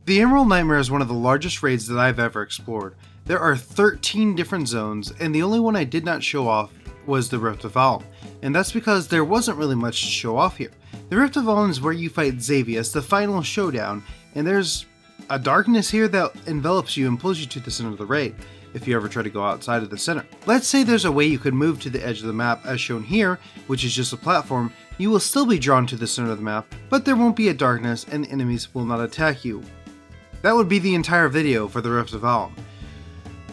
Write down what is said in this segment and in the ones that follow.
The Emerald Nightmare is one of the largest raids that I've ever explored. There are 13 different zones, and the only one I did not show off was the Rift of Aln, and that's because there wasn't really much to show off here. The Rift of Aln is where you fight Xavius, the final showdown, and there's a darkness here that envelops you and pulls you to the center of the raid, if you ever try to go outside of the center. Let's say there's a way you could move to the edge of the map as shown here, which is just a platform. You will still be drawn to the center of the map, but there won't be a darkness and the enemies will not attack you. That would be the entire video for the Rift of Aln.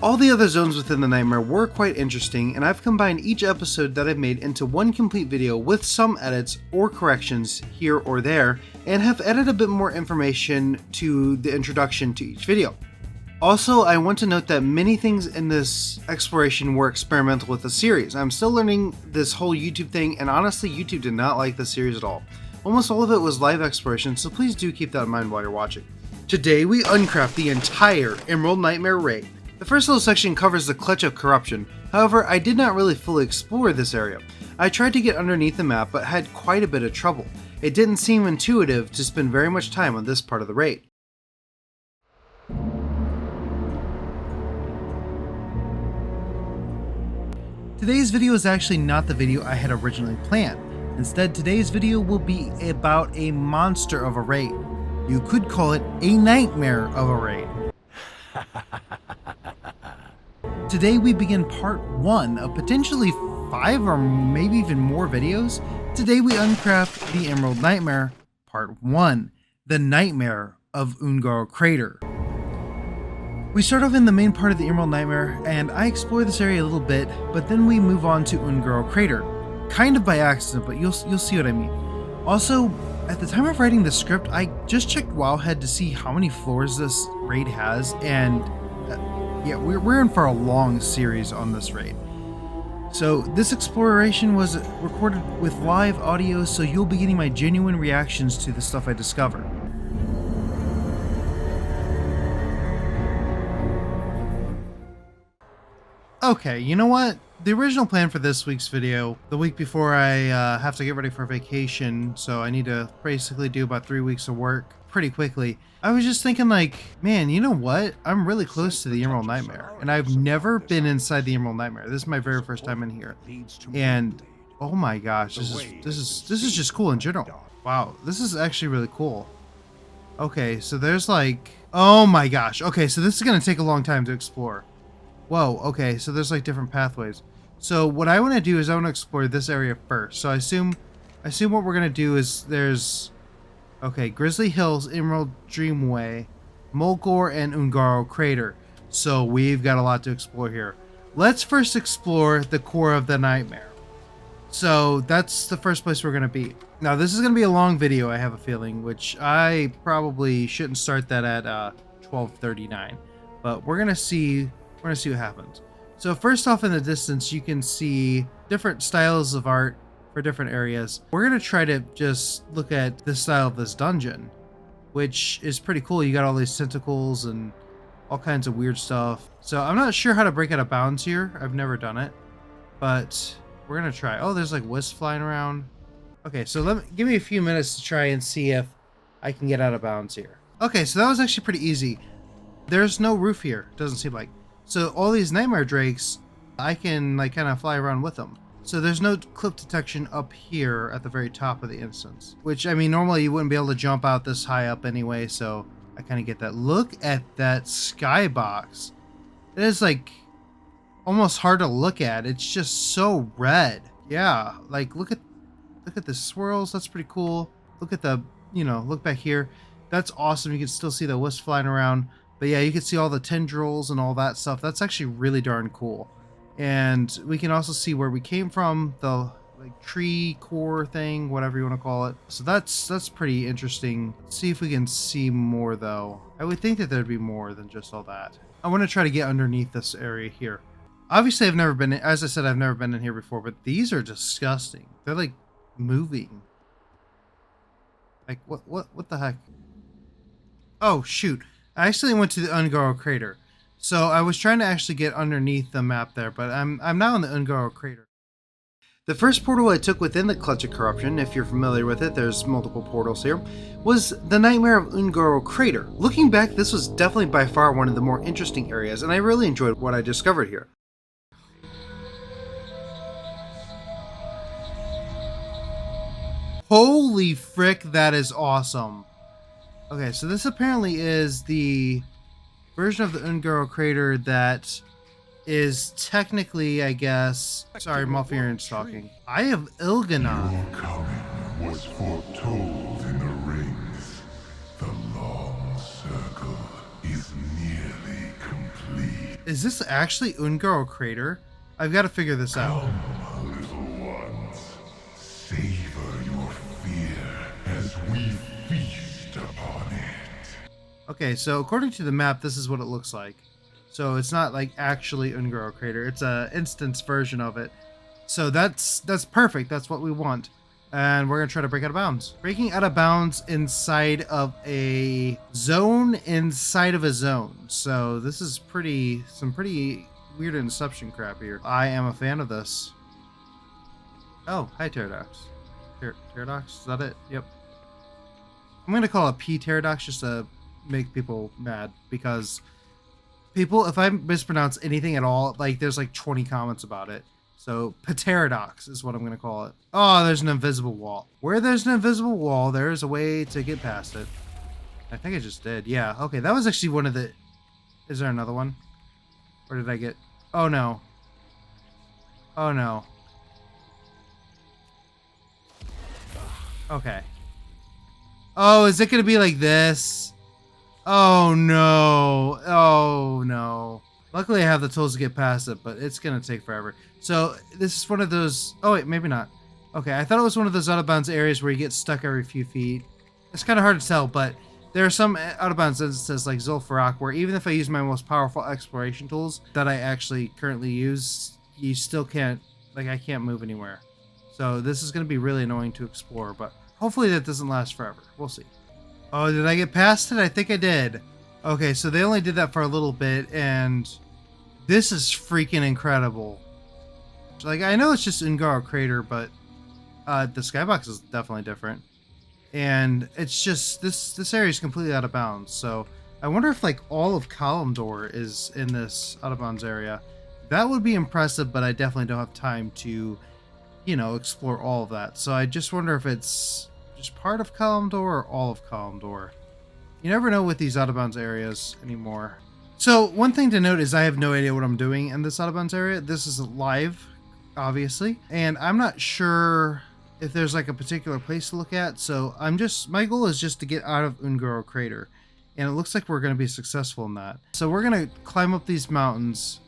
All the other zones within the Nightmare were quite interesting, and I've combined each episode that I've made into one complete video with some edits or corrections here or there, and have added a bit more information to the introduction to each video. Also, I want to note that many things in this exploration were experimental with the series. I'm still learning this whole YouTube thing, and honestly, YouTube did not like the series at all. Almost all of it was live exploration, so please do keep that in mind while you're watching. Today, we uncraft the entire Emerald Nightmare raid. The first little section covers the Clutch of Corruption. However, I did not really fully explore this area. I tried to get underneath the map, but had quite a bit of trouble. It didn't seem intuitive to spend very much time on this part of the raid. Today's video is actually not the video I had originally planned. Instead, today's video will be about a monster of a raid. You could call it a nightmare of a raid. Today we begin part 1 of potentially 5 or maybe even more videos. Today we uncraft the Emerald Nightmare, part 1, the Nightmare of Moonglade Crater. We start off in the main part of the Emerald Nightmare, and I explore this area a little bit, but then we move on to Moonglade Crater. Kind of by accident, but you'll see what I mean. Also, at the time of writing the script, I just checked Wowhead to see how many floors this raid has, and yeah, we're in for a long series on this raid. So this exploration was recorded with live audio, so you'll be getting my genuine reactions to the stuff I discover. Okay, you know what? The original plan for this week's video, the week before I have to get ready for vacation, so I need to basically do about 3 weeks of work pretty quickly. I was just thinking like, man, you know what? I'm really close to the Emerald Nightmare, and I've never been inside the Emerald Nightmare. This is my very first time in here, and oh my gosh, this is just cool in general. Wow, this is actually really cool. Okay, so there's like, oh my gosh. Okay, so this is gonna take a long time to explore. Whoa, okay, so there's like different pathways. So what I want to do is I want to explore this area first. So I assume what we're gonna do is there's, okay, Grizzly Hills, Emerald Dreamway, Moonglade, and Moonglade Crater. So we've got a lot to explore here. Let's first explore the core of the Nightmare. So that's the first place we're gonna be. Now this is gonna be a long video, I have a feeling, which I probably shouldn't start that at 12:39. But we're gonna see what happens. So first off in the distance, you can see different styles of art for different areas. We're going to try to just look at the style of this dungeon, which is pretty cool. You got all these tentacles and all kinds of weird stuff. So I'm not sure how to break out of bounds here. I've never done it, but we're going to try. Oh, there's like wisps flying around. Okay, so give me a few minutes to try and see if I can get out of bounds here. Okay, so that was actually pretty easy. There's no roof here, doesn't seem like. So all these nightmare drakes, I can like kind of fly around with them. So there's no clip detection up here at the very top of the instance, which I mean, normally you wouldn't be able to jump out this high up anyway. So I kind of get that. Look at that skybox. It is like almost hard to look at. It's just so red. Yeah. Like look at the swirls. That's pretty cool. Look at the, look back here. That's awesome. You can still see the wisp flying around. But yeah, you can see all the tendrils and all that stuff. That's actually really darn cool. And we can also see where we came from, the like tree core thing, whatever you want to call it. So that's pretty interesting. Let's see if we can see more though. I would think that there'd be more than just all that. I want to try to get underneath this area here. Obviously I've never been in, as I said, I've never been in here before, but these are disgusting. They're like moving. Like what the heck? Oh shoot. I actually went to the Moonglade Crater. So I was trying to actually get underneath the map there, but I'm now in the Moonglade Crater. The first portal I took within the Clutch of Corruption, if you're familiar with it, there's multiple portals here, was the Nightmare of Moonglade crater. Looking back, this was definitely by far one of the more interesting areas, and I really enjoyed what I discovered here. Holy frick, that is awesome. Okay, so this apparently is the version of the Ungaro crater that is technically, I guess... Sorry, Malfearon's talking. I have Il'gynoth. Your coming was foretold in the rings. The long circle is nearly complete. Is this actually Ungaro crater? I've got to figure this out. Come, little ones. Savor your fear as we feast upon it. Okay, so according to the map, this is what it looks like. So it's not like actually Ungaro crater. It's a instance version of it. So that's perfect. That's what we want. And we're going to try to break out of bounds. Breaking out of bounds inside of a zone inside of a zone. So this is some pretty weird Inception crap here. I am a fan of this. Oh, hi Pterodox. Pterodox, is that it? Yep. I'm going to call it P Pterodox just to make people mad, because people, if I mispronounce anything at all, like there's like 20 comments about it. So Pterodox is what I'm going to call it. Oh, there's an invisible wall. Where there's an invisible wall, there's a way to get past it. I think I just did. Yeah. Okay. That was actually one of the... Is there another one? Or did I get... Oh, no. Oh, no. Okay. Oh, is it going to be like this? Oh, no. Oh, no. Luckily, I have the tools to get past it, but it's going to take forever. So, this is one of those... Oh, wait, maybe not. Okay, I thought it was one of those out-of-bounds areas where you get stuck every few feet. It's kind of hard to tell, but there are some out-of-bounds instances like Zul'Farrak, where even if I use my most powerful exploration tools that I actually currently use, you still can't... Like, I can't move anywhere. So, this is going to be really annoying to explore, but hopefully that doesn't last forever. We'll see. Oh, did I get past it? I think I did. Okay, so they only did that for a little bit, and this is freaking incredible. Like, I know it's just Ungaro Crater, but the skybox is definitely different. And it's just, this area is completely out of bounds. So I wonder if, like, all of Kalimdor is in this out of bounds area. That would be impressive, but I definitely don't have time to, you know, explore all of that. So I just wonder if it's just part of Kalimdor or all of Kalimdor. You never know with these out of bounds areas anymore. So one thing to note is I have no idea what I'm doing in this out of bounds area. This is live, obviously, and I'm not sure if there's like a particular place to look at. So my goal is just to get out of Ungaro Crater, and it looks like we're going to be successful in that. So we're going to climb up these mountains.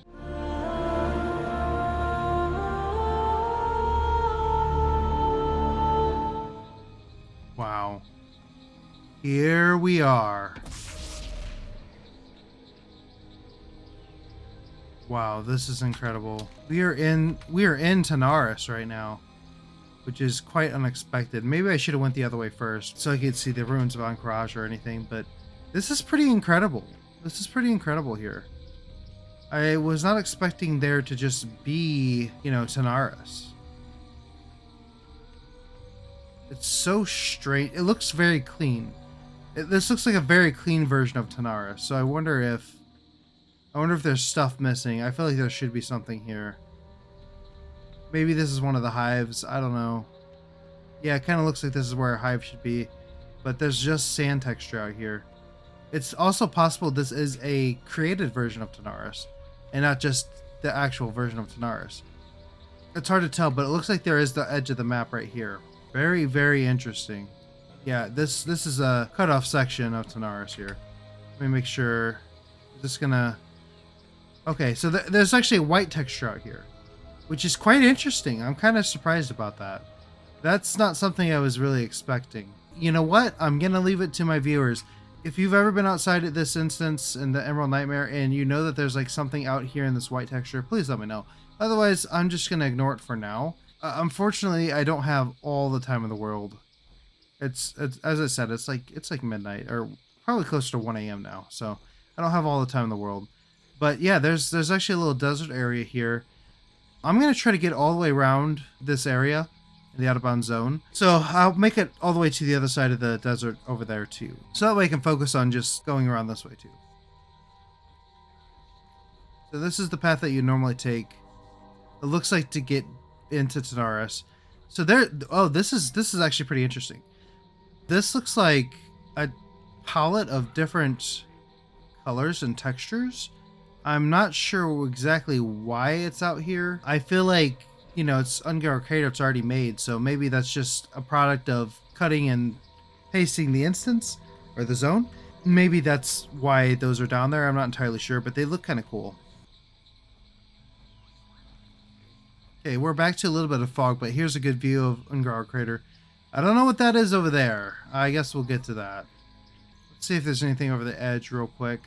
Wow. Here we are. Wow, this is incredible. We are in Tanaris right now, which is quite unexpected. Maybe I should have went the other way first so I could see the ruins of Ahn'Qiraj or anything, but this is pretty incredible. This is pretty incredible here. I was not expecting there to just be, you know, Tanaris. It's so straight. It looks very clean. This looks like a very clean version of Tanaris, so I wonder if there's stuff missing. I feel like there should be something here. Maybe this is one of the hives. I don't know. Yeah, it kind of looks like this is where a hive should be, but there's just sand texture out here. It's also possible this is a created version of Tanaris, and not just the actual version of Tanaris. It's hard to tell, but it looks like there is the edge of the map right here. Very, very interesting. Yeah, this is a cutoff section of Tanaris here. Let me make sure. Just gonna... Okay, so there's actually a white texture out here, which is quite interesting. I'm kind of surprised about that. That's not something I was really expecting. You know what? I'm gonna leave it to my viewers. If you've ever been outside at this instance in the Emerald Nightmare and you know that there's like something out here in this white texture, please let me know. Otherwise, I'm just gonna ignore it for now. Unfortunately, I don't have all the time in the world. It's as I said, it's like midnight, or probably closer to 1 a.m. now. So I don't have all the time in the world. But yeah, there's actually a little desert area here. I'm going to try to get all the way around this area in the out of bounds zone. So I'll make it all the way to the other side of the desert over there too. So that way I can focus on just going around this way too. So this is the path that you normally take. It looks like to get into Tanaris. So there, oh, this is actually pretty interesting. This looks like a palette of different colors and textures. I'm not sure exactly why it's out here. I feel like, you know, it's Ungar Crater, it's already made, so maybe that's just a product of cutting and pasting the instance or the zone. Maybe that's why those are down there. I'm not entirely sure, but they look kind of cool. Okay, we're back to a little bit of fog, but here's a good view of Ungar Crater. I don't know what that is over there. I guess we'll get to that. Let's see if there's anything over the edge real quick.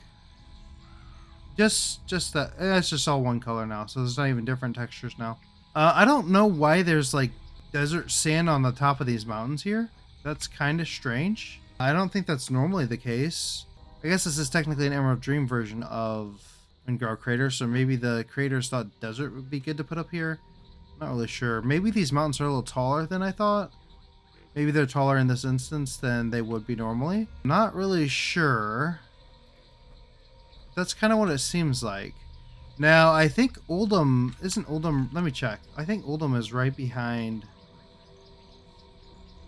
Just that. It's just all one color now, so there's not even different textures now. I don't know why there's like desert sand on the top of these mountains here. That's kind of strange. I don't think that's normally the case. I guess this is technically an Emerald Dream version of Ungar Crater, so maybe the creators thought desert would be good to put up here. Not really sure. Maybe these mountains are a little taller than I thought. Maybe they're taller in this instance than they would be normally. Not really sure. That's kind of what it seems like. Now, I think Oldham... Isn't Oldham... Let me check. I think Oldham is right behind...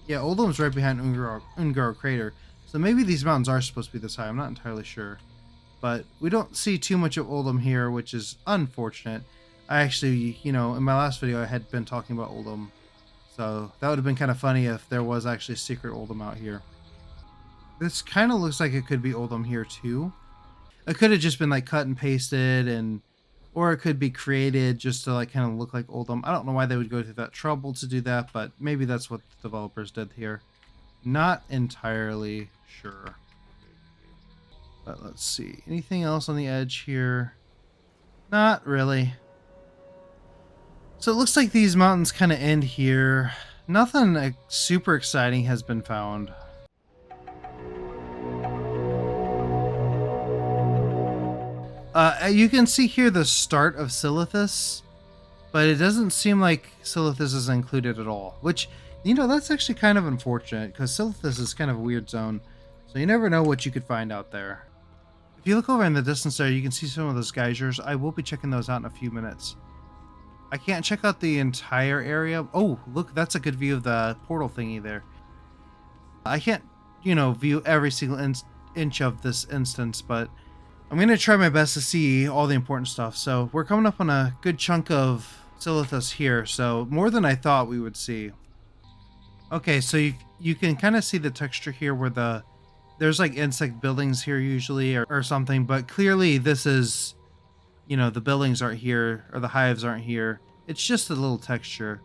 Yeah, Oldham's right behind Ungar Crater. So maybe these mountains are supposed to be this high. I'm not entirely sure. But we don't see too much of Oldham here, which is unfortunate. I actually, you know, in my last video I had been talking about Oldham. So that would have been kind of funny if there was actually a secret Oldham out here. This kind of looks like it could be Oldham here too. It could have just been like cut and pasted, and or it could be created just to like kind of look like Oldham. I don't know why they would go through that trouble to do that, but maybe that's what the developers did here. Not entirely sure. But let's see. Anything else on the edge here? Not really. So it looks like these mountains kind of end here. Nothing like, super exciting has been found. You can see here the start of Silithus, but it doesn't seem like Silithus is included at all, which, you know, that's actually kind of unfortunate because Silithus is kind of a weird zone, so you never know what you could find out there. If you look over in the distance there, you can see some of those geysers. I will be checking those out in a few minutes. I can't check out the entire area. Oh, look, that's a good view of the portal thingy there. I can't, you know, view every single inch of this instance, but I'm going to try my best to see all the important stuff. So we're coming up on a good chunk of Silithus here, so more than I thought we would see. Okay, so you can kind of see the texture here where there's like insect buildings here usually or something, but clearly this is, you know, the buildings aren't here or the hives aren't here. It's just a little texture.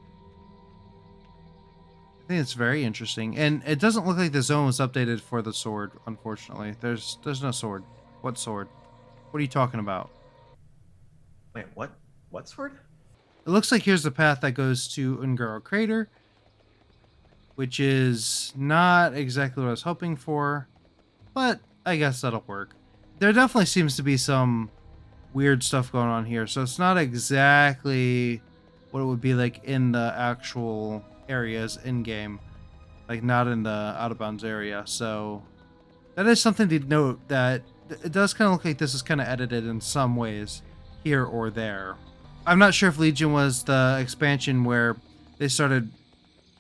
I think it's very interesting, and it doesn't look like the zone was updated for the sword, unfortunately. There's no sword. What sword? What are you talking about? Wait, what? What sword? It looks like here's the path that goes to Ungaro Crater, which is not exactly what I was hoping for, but I guess that'll work. There definitely seems to be some weird stuff going on here, so it's not exactly what it would be like in the actual areas in-game, like not in the out-of-bounds area, so that is something to note, that it does kind of look like this is kind of edited in some ways here or there. I'm not sure if Legion was the expansion where they started,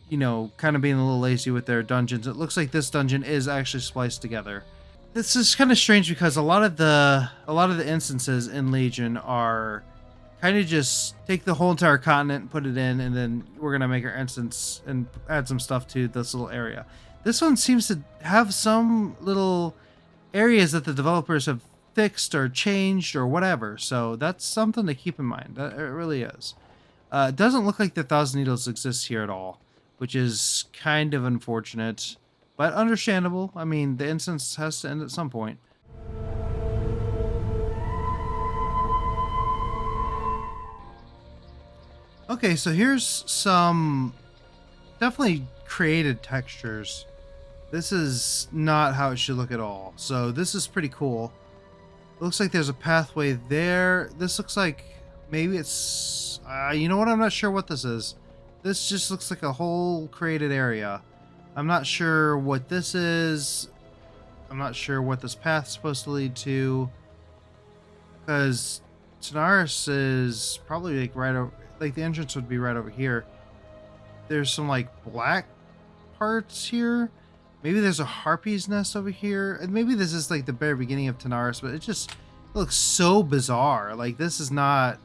you know, kind of being a little lazy with their dungeons. It looks like this dungeon is actually spliced together. This is kind of strange because a lot of the instances in Legion are kind of just take the whole entire continent and put it in, and then we're gonna make our instance and add some stuff to this little area. This one seems to have some little areas that the developers have fixed or changed or whatever, so that's something to keep in mind. It really is. It doesn't look like the Thousand Needles exists here at all, which is kind of unfortunate, but understandable. I mean, the instance has to end at some point. Okay, so here's some definitely created textures. This is not how it should look at all. So this is pretty cool. It looks like there's a pathway there. This looks like Maybe it's, you know what? I'm not sure what this is. This just looks like a whole created area. I'm not sure what this is. I'm not sure what this path's supposed to lead to. Because Tanaris is probably like right over, like the entrance would be right over here. There's some like black parts here. Maybe there's a harpy's nest over here. And maybe this is like the very beginning of Tanaris, but it just looks so bizarre. Like this is not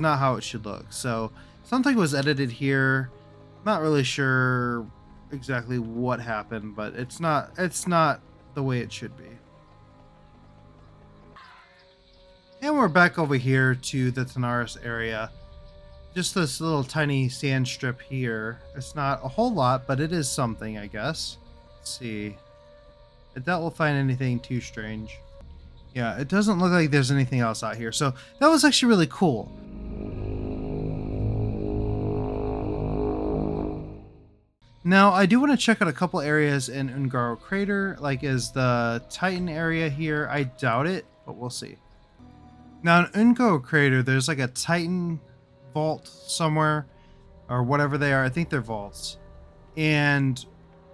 how it should look. So something was edited here. Not really sure exactly what happened, but it's not the way it should be. And we're back over here to the Tanaris area. Just this little tiny sand strip here. It's not a whole lot, but it is something, I guess. Let's see. I doubt we'll find anything too strange. Yeah, it doesn't look like there's anything else out here. So that was actually really cool. Now, I do want to check out a couple areas in Ungaro Crater. Like, is the Titan area here? I doubt it, but we'll see. Now, in Ungaro Crater, there's like a Titan vault somewhere, or whatever they are. I think they're vaults. And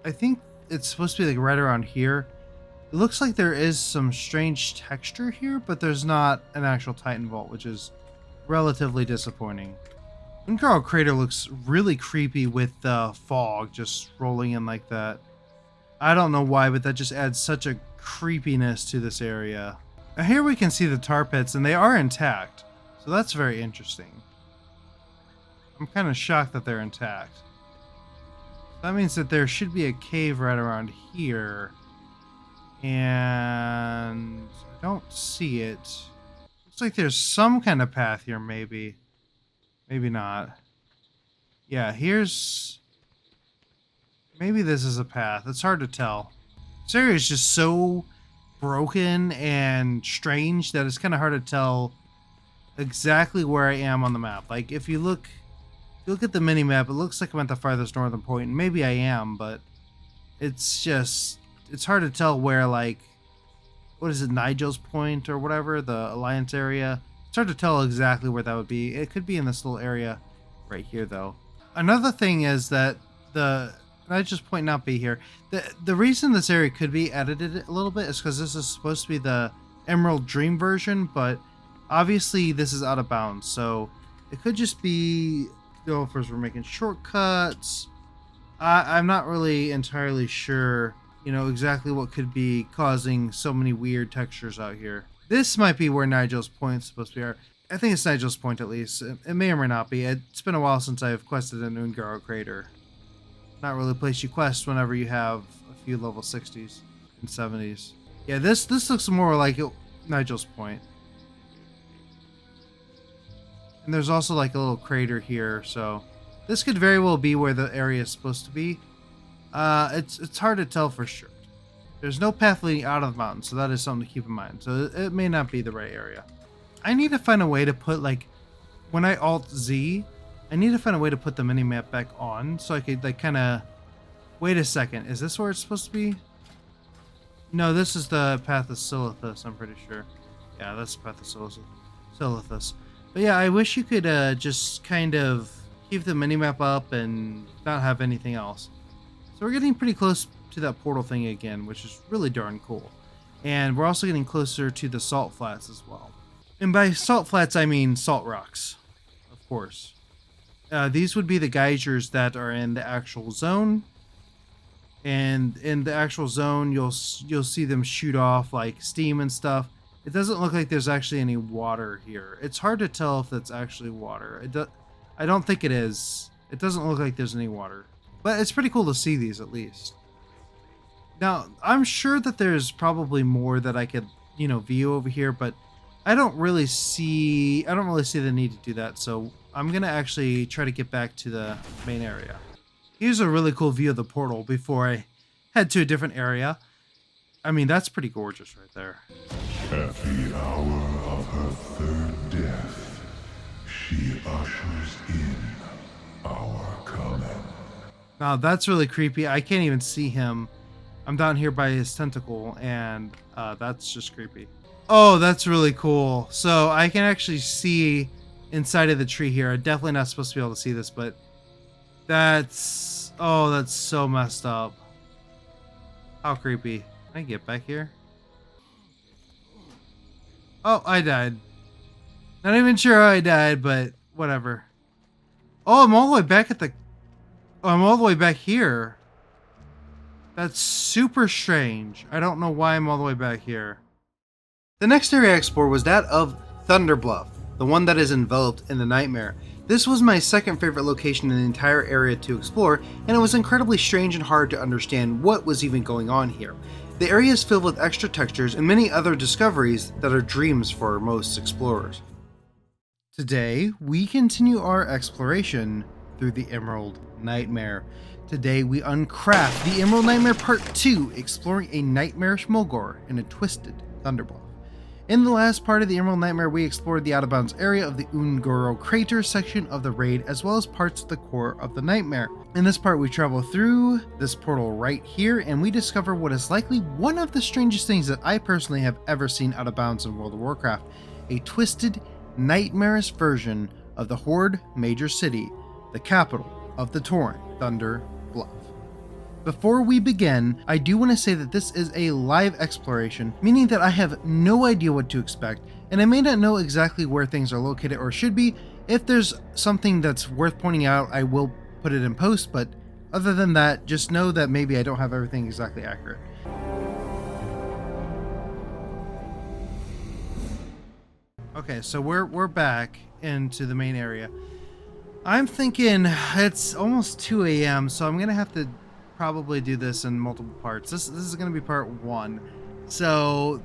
I think it's supposed to be like right around here. It looks like there is some strange texture here, but there's not an actual Titan vault, which is relatively disappointing. Ungaro Crater looks really creepy with the fog just rolling in like that. I don't know why, but that just adds such a creepiness to this area. Now here we can see the tar pits, and they are intact, so that's very interesting. I'm kind of shocked that they're intact. That means that there should be a cave right around here, and I don't see it. Looks like there's some kind of path here, maybe. Maybe not. Yeah, here's... Maybe this is a path. It's hard to tell. This area is just so broken and strange that it's kind of hard to tell exactly where I am on the map. Like, if you look at the mini-map, it looks like I'm at the farthest northern point, and maybe I am, but it's just... It's hard to tell where, like... What is it, Nigel's Point or whatever? The Alliance area? It's hard to tell exactly where that would be. It could be in this little area right here, though. Another thing is that I'd just point not be here. The reason this area could be edited a little bit is because this is supposed to be the Emerald Dream version, but obviously this is out of bounds. So it could just be developers were making shortcuts. I'm not really entirely sure, you know, exactly what could be causing so many weird textures out here. This might be where Nigel's Point is supposed to be. I think it's Nigel's Point, at least. It may or may not be. It's been a while since I've quested in Ungaro Crater. Not really a place you quest whenever you have a few level 60s and 70s. Yeah, this looks more like Nigel's Point. And there's also like a little crater here, so this could very well be where the area is supposed to be. It's hard to tell for sure. There's no path leading out of the mountain, so that is something to keep in mind. So it may not be the right area. I need to find a way to put, like, when I Alt-Z, I need to find a way to put the minimap back on, so I could, like, kind of... Wait a second, is this where it's supposed to be? No, this is the path of Silithus, I'm pretty sure. Yeah, that's the path of Silithus. But yeah, I wish you could just kind of keep the minimap up and not have anything else. So we're getting pretty close to that portal thing again, which is really darn cool. And we're also getting closer to the salt flats as well. And by salt flats, I mean salt rocks, of course. These would be the geysers that are in the actual zone. And in the actual zone, you'll see them shoot off like steam and stuff. It doesn't look like there's actually any water here. It's hard to tell if that's actually water. I don't think it is. It doesn't look like there's any water. But it's pretty cool to see these at least. Now, I'm sure that there's probably more that I could, you know, view over here, but I don't really see the need to do that. So I'm going to actually try to get back to the main area. Here's a really cool view of the portal before I head to a different area. I mean, that's pretty gorgeous right there. At the hour of her third death, she ushers in our coming. Now, that's really creepy. I can't even see him. I'm down here by his tentacle, and that's just creepy. Oh, that's really cool. So I can actually see inside of the tree here. I'm definitely not supposed to be able to see this, but that's... Oh, that's so messed up. How creepy. Can I get back here? Oh, I died. Not even sure how I died, but whatever. Oh, I'm all the way back at the... Oh, I'm all the way back here. That's super strange. I don't know why I'm all the way back here. The next area I explored was that of Thunder Bluff, the one that is enveloped in the Nightmare. This was my second favorite location in the entire area to explore, and it was incredibly strange and hard to understand what was even going on here. The area is filled with extra textures and many other discoveries that are dreams for most explorers. Today, we continue our exploration through the Emerald Nightmare. Today, we uncraft the Emerald Nightmare Part 2, exploring a nightmarish Mulgore in a twisted Thunderbluff. In the last part of the Emerald Nightmare, we explored the out-of-bounds area of the Ungoro Crater section of the raid, as well as parts of the core of the Nightmare. In this part, we travel through this portal right here, and we discover what is likely one of the strangest things that I personally have ever seen out of bounds in World of Warcraft, a twisted, nightmarish version of the Horde Major City, the capital of the Tauren, Thunder Bluff. Before we begin, I do want to say that this is a live exploration, meaning that I have no idea what to expect, and I may not know exactly where things are located or should be. If there's something that's worth pointing out, I will put it in post, but other than that, just know that maybe I don't have everything exactly accurate. Okay, so we're back into the main area. I'm thinking it's almost 2 a.m., so I'm gonna have to probably do this in multiple parts. This is going to be part 1, so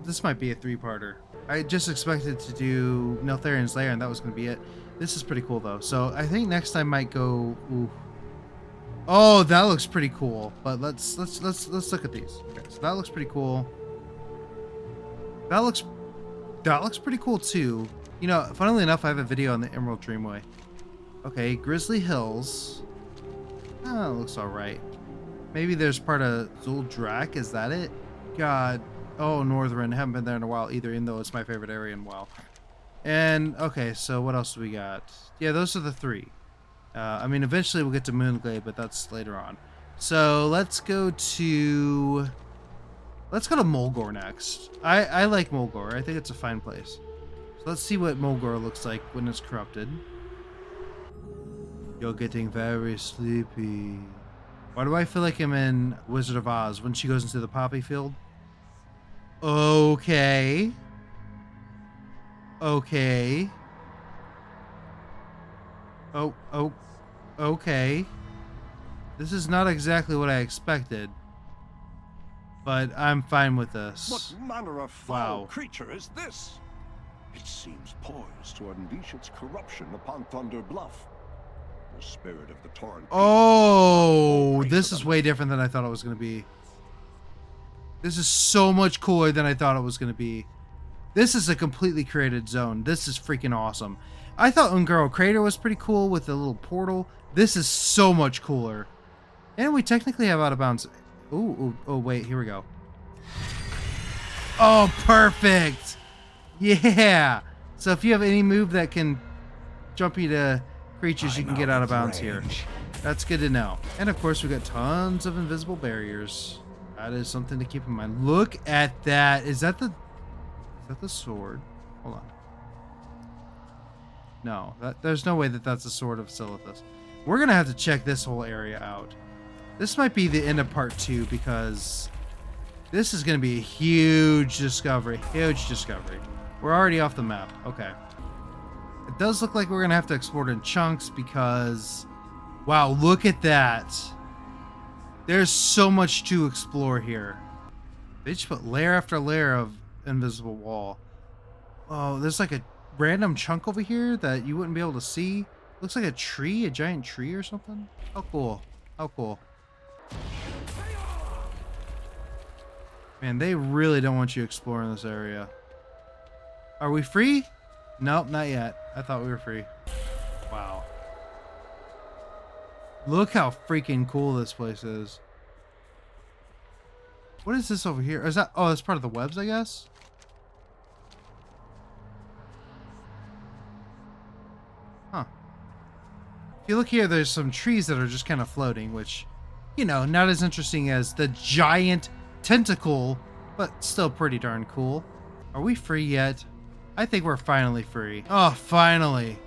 this might be a 3-parter. I just expected to do Neltharian's Lair, and that was going to be it. This is pretty cool though, so I think next I might go. Ooh. Oh, that looks pretty cool. But let's look at these. Okay, so that looks pretty cool. That looks pretty cool too. You know, funnily enough, I have a video on the Emerald Dreamway. Okay, Grizzly Hills. Oh, it looks alright. Maybe there's part of Zuldrak, is that it? God. Oh, Northern. Haven't been there in a while either, even though it's my favorite area in WoW. And, okay, so what else do we got? Yeah, those are the 3. I mean, eventually we'll get to Moonglade, but that's later on. So, let's go to Mulgore next. I like Mulgore. I think it's a fine place. So let's see what Mulgore looks like when it's corrupted. You're getting very sleepy. Why do I feel like I'm in Wizard of Oz when she goes into the poppy field? Okay. Okay. Oh, okay. This is not exactly what I expected, but I'm fine with this. What manner of foul creature is this? It seems poised to unleash its corruption upon Thunder Bluff. The spirit of the Tauren. Oh, this is way different than I thought it was going to be. This is so much cooler than I thought it was going to be. This is a completely created zone. This is freaking awesome. I thought Ungaro Crater was pretty cool with the little portal. This is so much cooler. And we technically have out of bounds. Ooh, oh, wait, here we go. Oh, perfect. Yeah. So if you have any move that can jump you to creatures, you can get out of bounds here. That's good to know. And of course, we got tons of invisible barriers. That is something to keep in mind. Look at that. Is that the sword? Hold on. No, there's no way that that's the sword of Silithus. We're gonna have to check this whole area out. This might be the end of part 2 because this is gonna be a huge discovery. Huge discovery. We're already off the map. Okay. It does look like we're gonna have to explore it in chunks because, wow, look at that. There's so much to explore here. They just put layer after layer of invisible wall. Oh, there's like a random chunk over here that you wouldn't be able to see. Looks like a tree, a giant tree or something. How cool. How cool. Man, they really don't want you exploring this area. Are we free? Nope, not yet. I thought we were free. Wow. Look how freaking cool this place is. What is this over here? Is that... Oh, that's part of the webs, I guess? you look here, there's some trees that are just kind of floating, which, you know, not as interesting as the giant tentacle, but still pretty darn cool. Are we free yet? I think we're finally free. Oh, finally.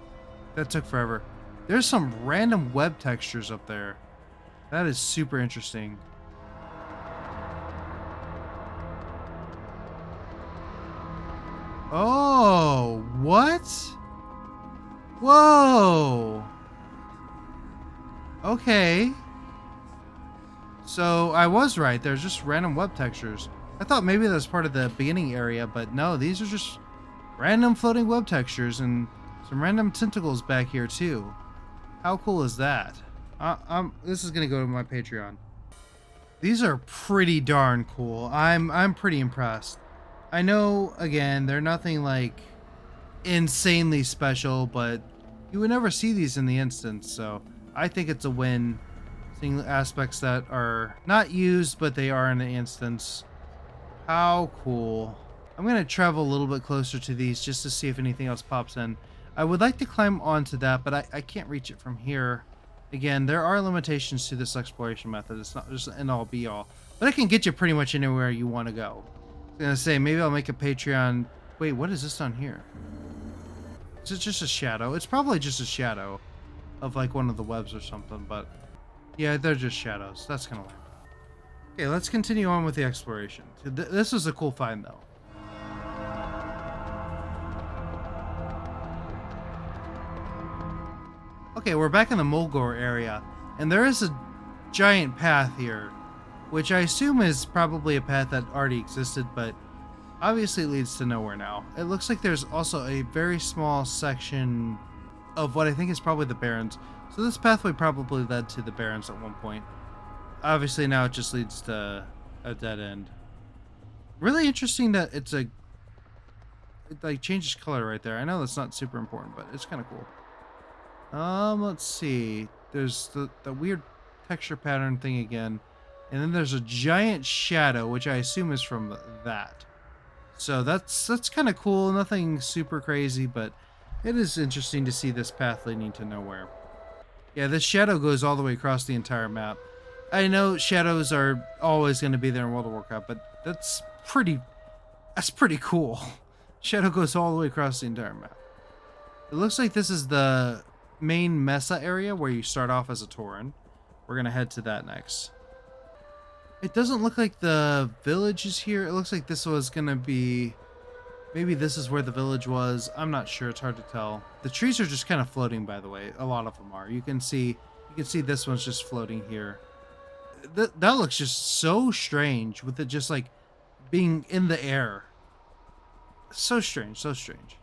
That took forever. There's some random web textures up there. That is super interesting. Oh, what? Whoa. Okay. So I was right. There's just random web textures. I thought maybe that was part of the beginning area, but no, these are just random floating web textures and some random tentacles back here too. How cool is that? This is gonna go to my Patreon. These are pretty darn cool. I'm pretty impressed. I know, again, they're nothing like insanely special, but you would never see these in the instance, so I think it's a win. Seeing aspects that are not used, but they are in the instance. How cool. I'm going to travel a little bit closer to these just to see if anything else pops in. I would like to climb onto that, but I can't reach it from here. Again, there are limitations to this exploration method. It's not just an all be all, but it can get you pretty much anywhere you want to go. I was going to say, maybe I'll make a Patreon. Wait, what is this down here? Is it just a shadow? It's probably just a shadow of like one of the webs or something, but yeah, they're just shadows. That's kind of weird. Okay, let's continue on with the exploration. This was a cool find, though. Okay, we're back in the Mulgore area, and there is a giant path here, which I assume is probably a path that already existed, but obviously it leads to nowhere now. It looks like there's also a very small section of what I think is probably the Barrens. So this pathway probably led to the Barrens at one point. Obviously now it just leads to a dead end. Really interesting that it like changes color right there. I know that's not super important, but it's kind of cool. Let's see. There's the weird texture pattern thing again. And then there's a giant shadow, which I assume is from that. So that's kind of cool. Nothing super crazy, but it is interesting to see this path leading to nowhere. Yeah, this shadow goes all the way across the entire map. I know shadows are always going to be there in World of Warcraft, but that's pretty cool. Shadow goes all the way across the entire map. It looks like this is the main Mesa area where you start off as a Tauren. We're going to head to that next. It doesn't look like the village is here. It looks like this was going to be... Maybe this is where the village was. I'm not sure. It's hard to tell. The trees are just kind of floating, by the way. A lot of them are. You can see this one's just floating here. That looks just so strange with it just like being in the air. So strange, so strange.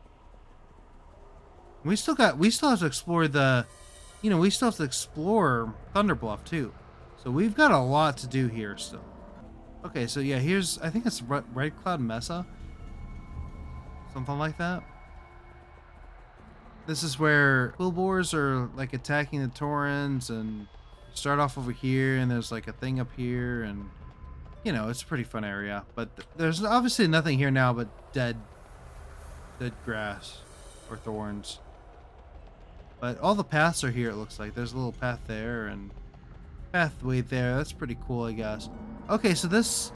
We still have to explore we still have to explore Thunder Bluff too. So we've got a lot to do here still. Okay, so yeah, I think it's Red Cloud Mesa. Something like that. This is where Quillboars are like attacking the Taurens, and start off over here, and there's like a thing up here, and you know, it's a pretty fun area. But there's obviously nothing here now but dead grass or thorns. But all the paths are here, it looks like. There's a little path there and pathway there. That's pretty cool, I guess. Okay, so this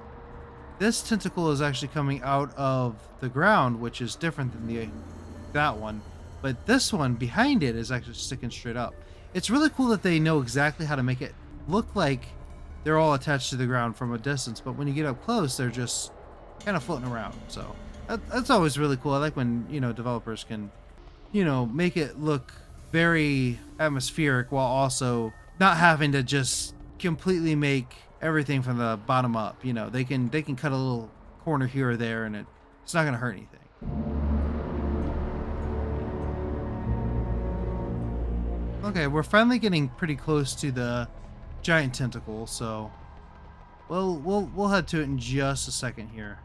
tentacle is actually coming out of the ground, which is different than that one. But this one behind it is actually sticking straight up. It's really cool that they know exactly how to make it look like they're all attached to the ground from a distance, but when you get up close, they're just kind of floating around. So that's always really cool. I like when, developers can, make it look very atmospheric while also not having to just completely make everything from the bottom up. They can cut a little corner here or there, and it's not going to hurt anything. Okay, we're finally getting pretty close to the giant tentacle, so we'll head to it in just a second here.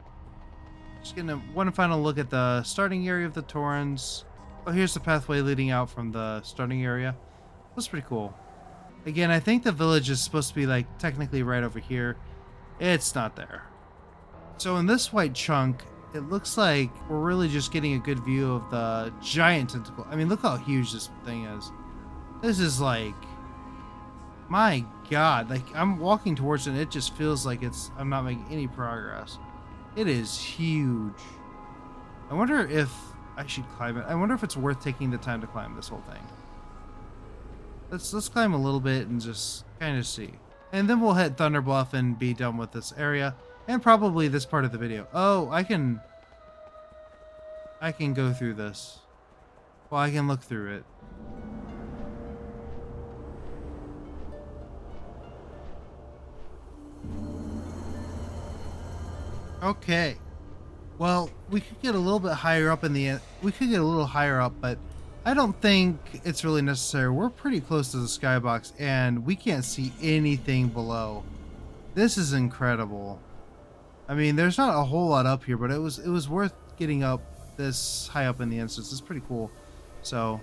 Just getting one final look at the starting area of the Taurens. Oh, here's the pathway leading out from the starting area. That's pretty cool. Again, I think the village is supposed to be like technically right over here. It's not there. So in this white chunk, it looks like we're really just getting a good view of the giant tentacle. I mean, look how huge this thing is. This is like, my God, like I'm walking towards it and it just feels like I'm not making any progress. It is huge. I wonder if I should climb it. I wonder if it's worth taking the time to climb this whole thing. Let's climb a little bit and just kind of see. And then we'll hit Thunder Bluff and be done with this area and probably this part of the video. Oh, I can go through this. Well, I can look through it. Okay. Well, we could get a little bit higher up but I don't think it's really necessary. We're pretty close to the skybox and we can't see anything below. This is incredible. I mean, there's not a whole lot up here, but it was worth getting up this high up in the instance. It's pretty cool. So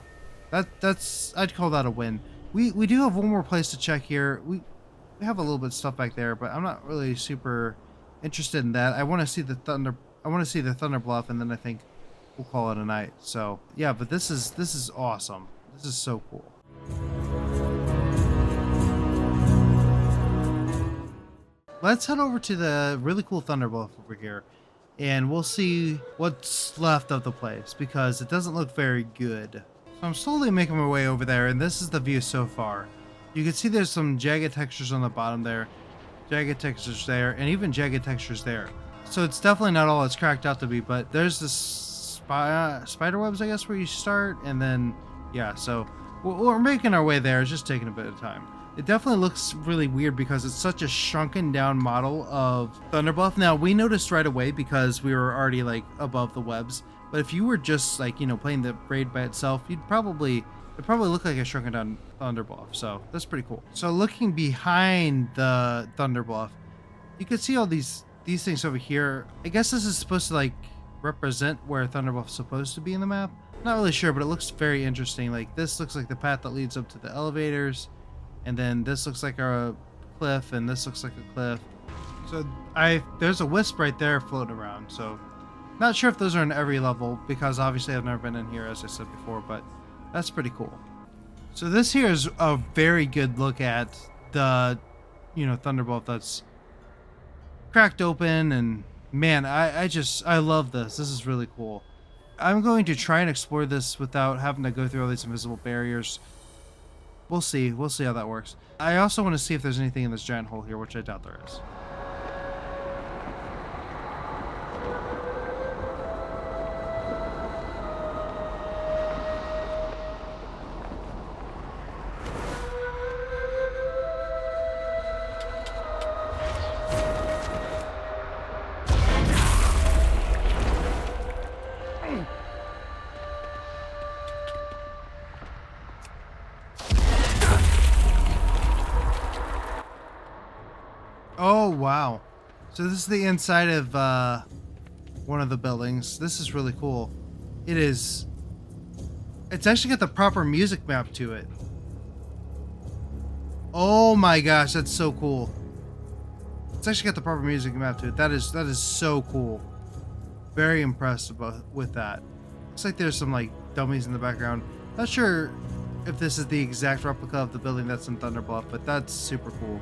that's I'd call that a win. We do have one more place to check here. We have a little bit of stuff back there, but I'm not really super interested in that. I want to see the Thunder Bluff, and then I think we'll call it a night. So yeah, but this is awesome. This is so cool. Let's head over to the really cool Thunder Bluff over here, and we'll see what's left of the place because it doesn't look very good. So I'm slowly making my way over there, and this is the view so far. You can see there's some jagged textures on the bottom there, jagged textures there, and even jagged textures there. So it's definitely not all it's cracked out to be, but there's this spider webs, I guess, where you start, and then yeah, so we're making our way there. It's just taking a bit of time. It definitely looks really weird because it's such a shrunken down model of Thunder Bluff. Now, we noticed right away because we were already like above the webs, but if you were just like, you know, playing the raid by itself, it'd probably look like a shrunken down Thunder Bluff. So that's pretty cool. So looking behind the Thunder Bluff, you can see all these things over here. I guess this is supposed to like represent where Thunder Bluff is supposed to be in the map. Not really sure, but it looks very interesting. Like this looks like the path that leads up to the elevators, and then this looks like a cliff, and this looks like a cliff. So there's a wisp right there floating around. So not sure if those are in every level because obviously I've never been in here, as I said before, but that's pretty cool. So this here is a very good look at the, you know, Thunder Bluff that's cracked open, and man, I love this. This is really cool. I'm going to try and explore this without having to go through all these invisible barriers. We'll see how that works. I also want to see if there's anything in this giant hole here, which I doubt there is. Oh, wow. So this is the inside of one of the buildings. This is really cool. It's actually got the proper music map to it. Oh my gosh, that's so cool. It's actually got the proper music map to it. That is so cool. Very impressed with that. Looks like there's some like dummies in the background. Not sure if this is the exact replica of the building that's in Thunder Bluff, but that's super cool.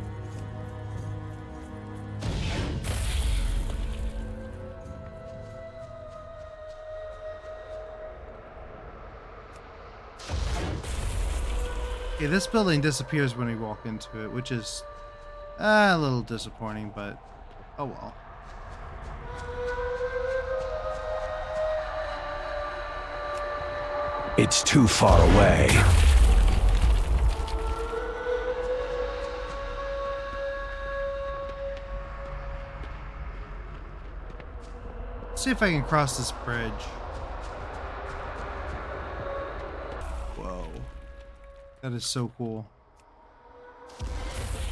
Okay, this building disappears when we walk into it, which is a little disappointing, but oh well. It's too far away. Let's see if I can cross this bridge. Whoa. That is so cool.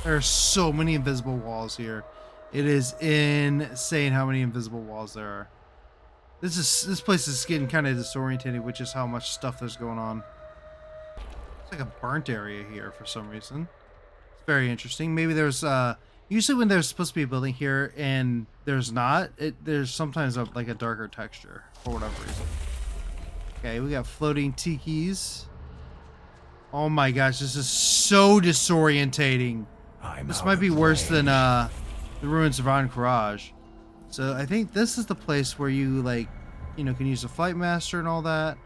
There are so many invisible walls here. It is insane how many invisible walls there are. This place is getting kind of disorientated, which is how much stuff there's going on. It's like a burnt area here for some reason. It's very interesting. Maybe there's usually when there's supposed to be a building here and there's not, there's sometimes like a darker texture for whatever reason. Okay, we got floating tikis. Oh my gosh, this is so disorientating. This might be worse than the ruins of Ankh. So I think this is the place where you like, you know, can use the flight master and all that.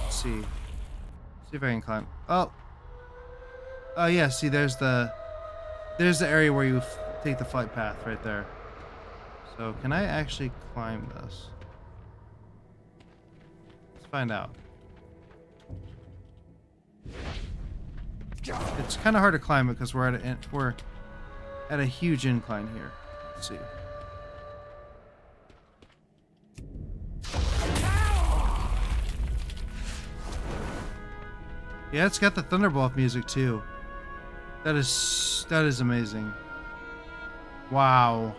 Let's see. See if I can climb. Oh. Oh yeah, see there's the area where you take the flight path right there. So can I actually climb this? Let's find out. It's kind of hard to climb it because we're at a huge incline here. Let's see. Yeah, it's got the Thunderbluff music too. That is amazing. Wow.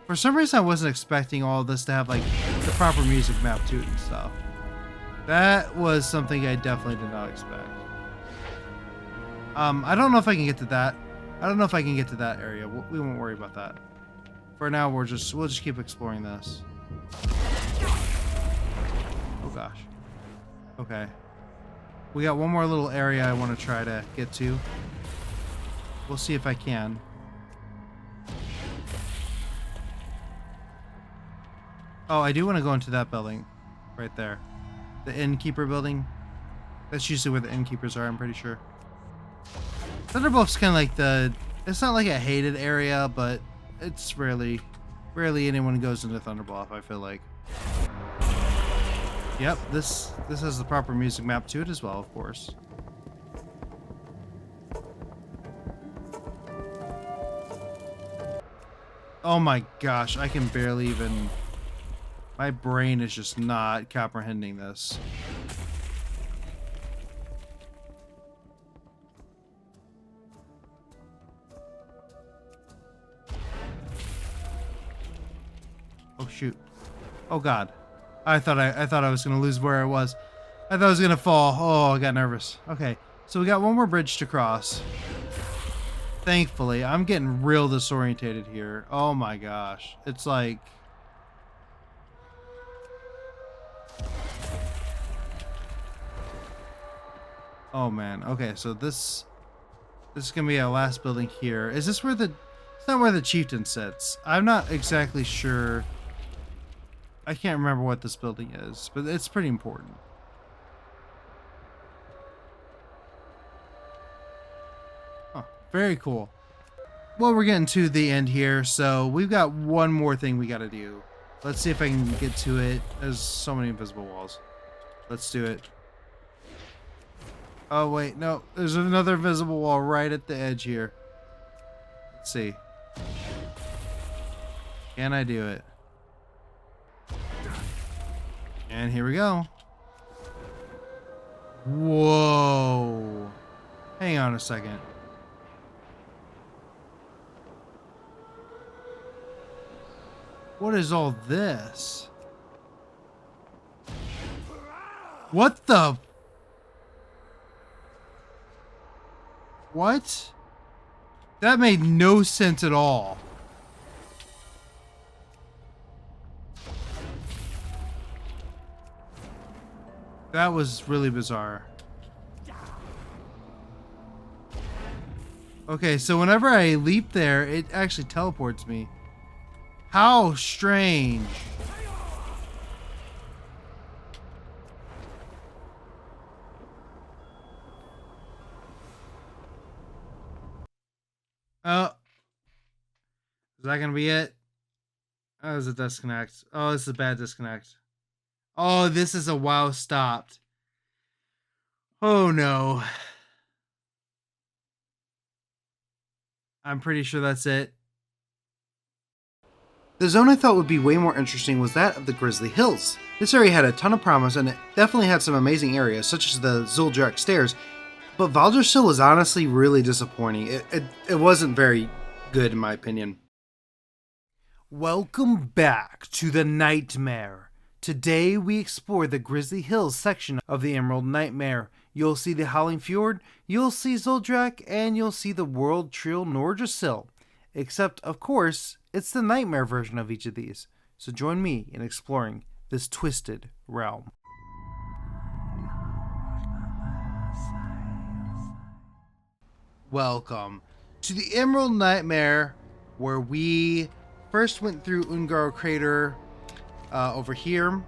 For some reason, I wasn't expecting all of this to have like the proper music map to it and stuff. That was something I definitely did not expect. I don't know if I can get to that. I don't know if I can get to that area. We won't worry about that. For now, we'll just keep exploring this. Oh gosh. Okay. We got one more little area I want to try to get to. We'll see if I can. Oh, I do want to go into that building right there. The innkeeper building. That's usually where the innkeepers are, I'm pretty sure. Thunderbluff's kind of like it's not like a hated area, but it's rarely anyone goes into Thunderbluff, I feel like. Yep, this has the proper music map to it as well, of course. Oh my gosh, I can barely even... My brain is just not comprehending this. Oh shoot. Oh god. I thought I was gonna lose where I was. I thought I was gonna fall. Oh, I got nervous. Okay, so we got one more bridge to cross. Thankfully, I'm getting real disorientated here. Oh my gosh. It's like... Oh man. Okay, so this is gonna be our last building here. Is this where it's not where the chieftain sits. I'm not exactly sure. I can't remember what this building is, but it's pretty important. Oh, very cool. Well, we're getting to the end here, so we've got one more thing we gotta do. Let's see if I can get to it. There's so many invisible walls. Let's do it. Oh, wait, no. There's another invisible wall right at the edge here. Let's see. Can I do it? And here we go. Whoa. Hang on a second. What is all this? What the? What? That made no sense at all. That was really bizarre. Okay, so whenever I leap there, it actually teleports me. How strange. Oh. Is that gonna be it? Oh, it's a disconnect. Oh, this is a bad disconnect. Oh, this is a WoW stopped. Oh no. I'm pretty sure that's it. The zone I thought would be way more interesting was that of the Grizzly Hills. This area had a ton of promise and it definitely had some amazing areas, such as the Zuldrak Stairs, but Valdres Hill was honestly really disappointing. It wasn't very good in my opinion. Welcome back to the Nightmare. Today we explore the Grizzly Hills section of the Emerald Nightmare. You'll see the Howling Fjord, you'll see Zuldrak, and you'll see the World Trail Nordrasil. Except, of course, it's the Nightmare version of each of these. So join me in exploring this twisted realm. welcome to the Emerald Nightmare, where we first went through Ungaro Crater over here,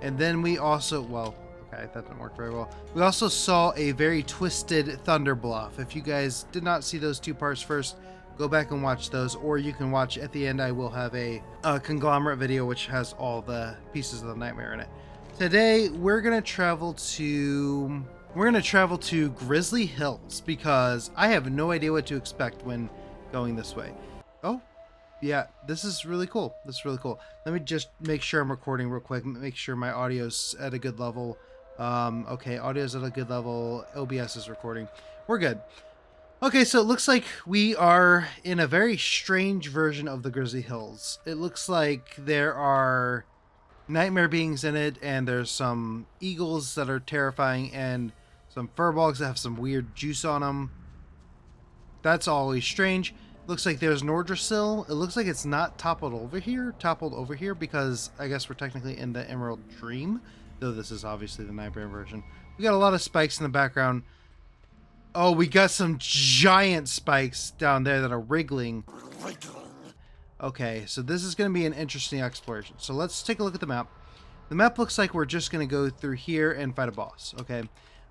and then we also, well, okay, that didn't work very well. We also saw a very twisted Thunder Bluff. If you guys did not see those two parts first, go back and watch those, or you can watch at the end. I will have a conglomerate video which has all the pieces of the nightmare in it. Today we're gonna travel to Grizzly Hills because I have no idea what to expect when going this way. Oh, yeah, this is really cool. This is really cool. Let me just make sure I'm recording real quick. Make sure my audio's at a good level. Okay, audio's at a good level. OBS is recording. We're good. Okay, so it looks like we are in a very strange version of the Grizzly Hills. It looks like there are nightmare beings in it, and there's some eagles that are terrifying, and some furbolgs that have some weird juice on them. That's always strange. Looks like there's Nordrassil. It looks like it's not toppled over here because I guess we're technically in the Emerald Dream, though this is obviously the Nightmare version. We got a lot of spikes in the background. Oh, we got some giant spikes down there that are wriggling. Okay, so this is going to be an interesting exploration. So let's take a look at the map. The map looks like we're just going to go through here and fight a boss. Okay.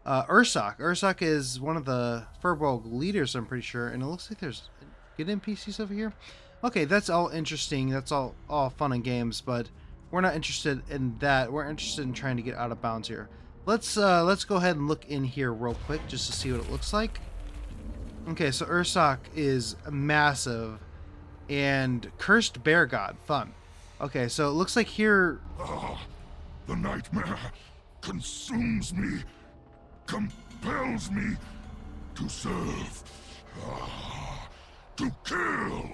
Ursoc. Ursoc is one of the Furbolg leaders, I'm pretty sure. And it looks like there's good NPCs over here. Okay, that's all interesting. That's all fun and games, but we're not interested in that. We're interested in trying to get out of bounds here. Let's go ahead and look in here real quick just to see what it looks like. Okay, so Ursoc is massive and cursed bear god. Fun. Okay, so it looks like here. The nightmare consumes me, compels me to serve, to kill.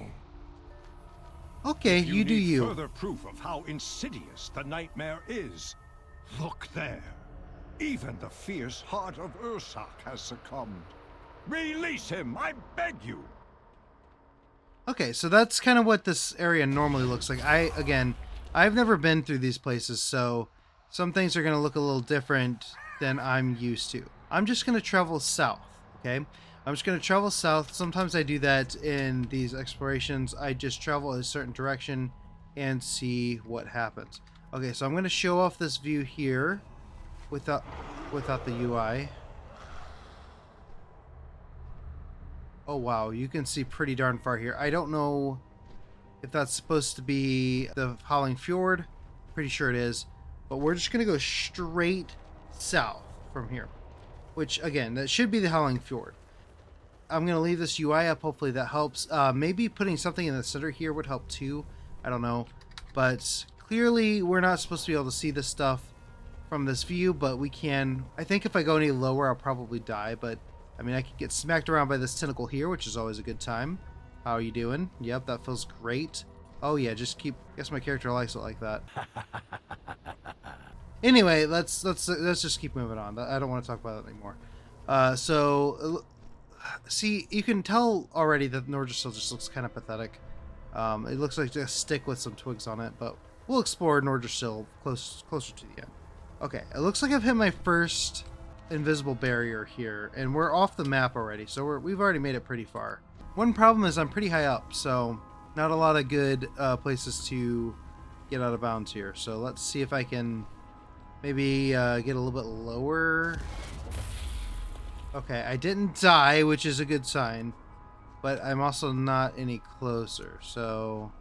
Okay, you do need you. Further proof of how insidious the nightmare is. Look there. Even the fierce heart of Ursoc has succumbed. Release him, I beg you. Okay, so that's kind of what this area normally looks like. I've never been through these places, so some things are going to look a little different than I'm used to. I'm just going to travel south, okay? I'm just going to travel south. Sometimes I do that in these explorations. I just travel a certain direction and see what happens. Okay, so I'm going to show off this view here without the UI. Oh wow, you can see pretty darn far here. I don't know if that's supposed to be the Howling Fjord. Pretty sure it is. But we're just going to go straight south from here. Which, again, that should be the Howling Fjord. I'm going to leave this UI up. Hopefully that helps. Maybe putting something in the center here would help too. I don't know. But clearly we're not supposed to be able to see this stuff from this view, but we can. I think if I go any lower, I'll probably die, but I mean, I could get smacked around by this tentacle here, which is always a good time. How are you doing? Yep, that feels great. Oh yeah, just keep. I guess my character likes it like that. Anyway, let's just keep moving on. I don't want to talk about that anymore. So, see, you can tell already that Nordrassil just looks kind of pathetic. It looks like just a stick with some twigs on it, but we'll explore Nordrassil closer to the end. Okay, it looks like I've hit my first invisible barrier here, and we're off the map already, so we've already made it pretty far. One problem is I'm pretty high up, so not a lot of good places to get out of bounds here. So let's see if I can maybe get a little bit lower. Okay, I didn't die, which is a good sign, but I'm also not any closer, so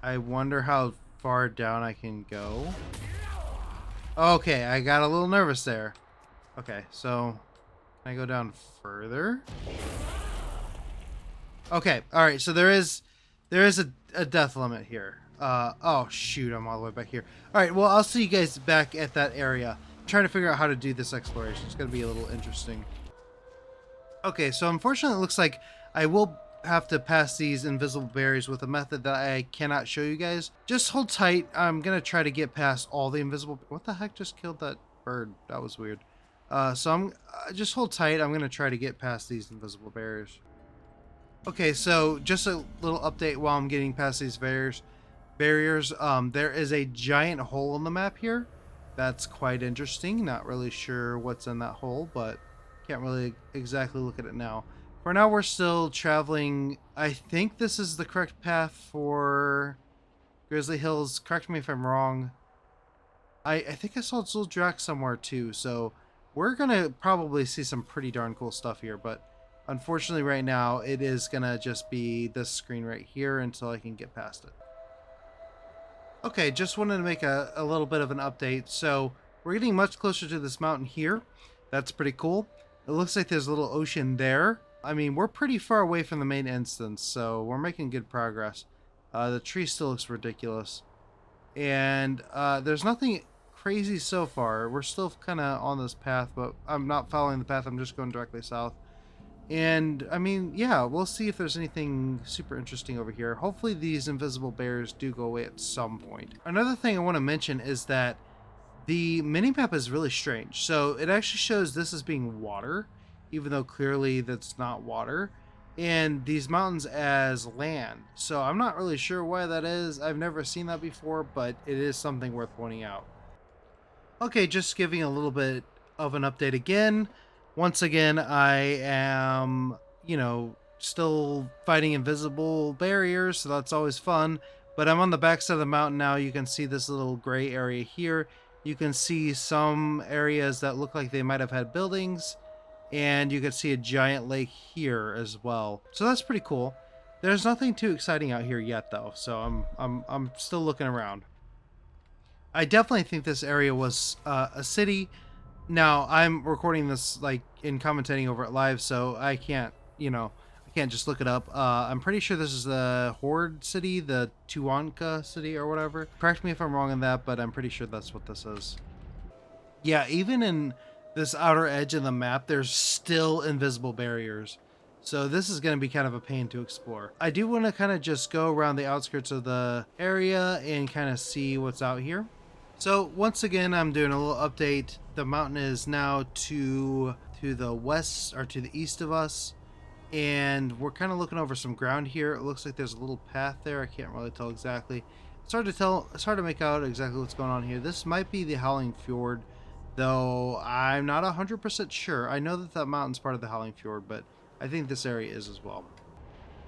I wonder how far down I can go. Okay, I got a little nervous there. Okay, so can I go down further? Okay, alright, so there is a death limit here. Oh shoot, I'm all the way back here. Alright, well, I'll see you guys back at that area. I'm trying to figure out how to do this exploration. It's going to be a little interesting. Okay, so unfortunately it looks like I will have to pass these invisible barriers with a method that I cannot show you guys. Just hold tight. I'm going to try to get past all the invisible... What the heck just killed that bird? That was weird. So I'm just hold tight. I'm going to try to get past these invisible barriers. Okay, so just a little update while I'm getting past these barriers. There is a giant hole in the map here. That's quite interesting. Not really sure what's in that hole, but can't really exactly look at it now. For now, we're still traveling. I think this is the correct path for Grizzly Hills. Correct me if I'm wrong. I think I saw Zuldrak somewhere too, so we're going to probably see some pretty darn cool stuff here, but unfortunately right now it is going to just be this screen right here until I can get past it. Okay, just wanted to make a little bit of an update. So we're getting much closer to this mountain here. That's pretty cool. It looks like there's a little ocean there. I mean, we're pretty far away from the main instance, so we're making good progress. The tree still looks ridiculous. And there's nothing crazy so far. We're still kind of on this path, but I'm not following the path. I'm just going directly south. And I mean, yeah, we'll see if there's anything super interesting over here. Hopefully these invisible barriers do go away at some point. Another thing I want to mention is that the minimap is really strange. So it actually shows this as being water, even though clearly that's not water, and these mountains as land. So I'm not really sure why that is. I've never seen that before, but it is something worth pointing out. Okay, just giving a little bit of an update again. Once again, I am, still fighting invisible barriers, so that's always fun. But I'm on the backside of the mountain now. You can see this little gray area here. You can see some areas that look like they might have had buildings, and you can see a giant lake here as well. So that's pretty cool. There's nothing too exciting out here yet, though, so I'm still looking around. I definitely think this area was a city. Now, I'm recording this in commentating over it live, so I can't, I can't just look it up. I'm pretty sure this is the Horde city, the Tuanka city or whatever. Correct me if I'm wrong on that, but I'm pretty sure that's what this is. Yeah, even in this outer edge of the map, there's still invisible barriers. So this is going to be kind of a pain to explore. I do want to kind of just go around the outskirts of the area and kind of see what's out here. So once again, I'm doing a little update. The mountain is now to the west or to the east of us, and we're kind of looking over some ground here. It looks like there's a little path there. I can't really tell exactly. It's hard to make out exactly what's going on here. This might be the Howling Fjord, though I'm not 100% sure. I know that that mountain's part of the Howling Fjord, but I think this area is as well.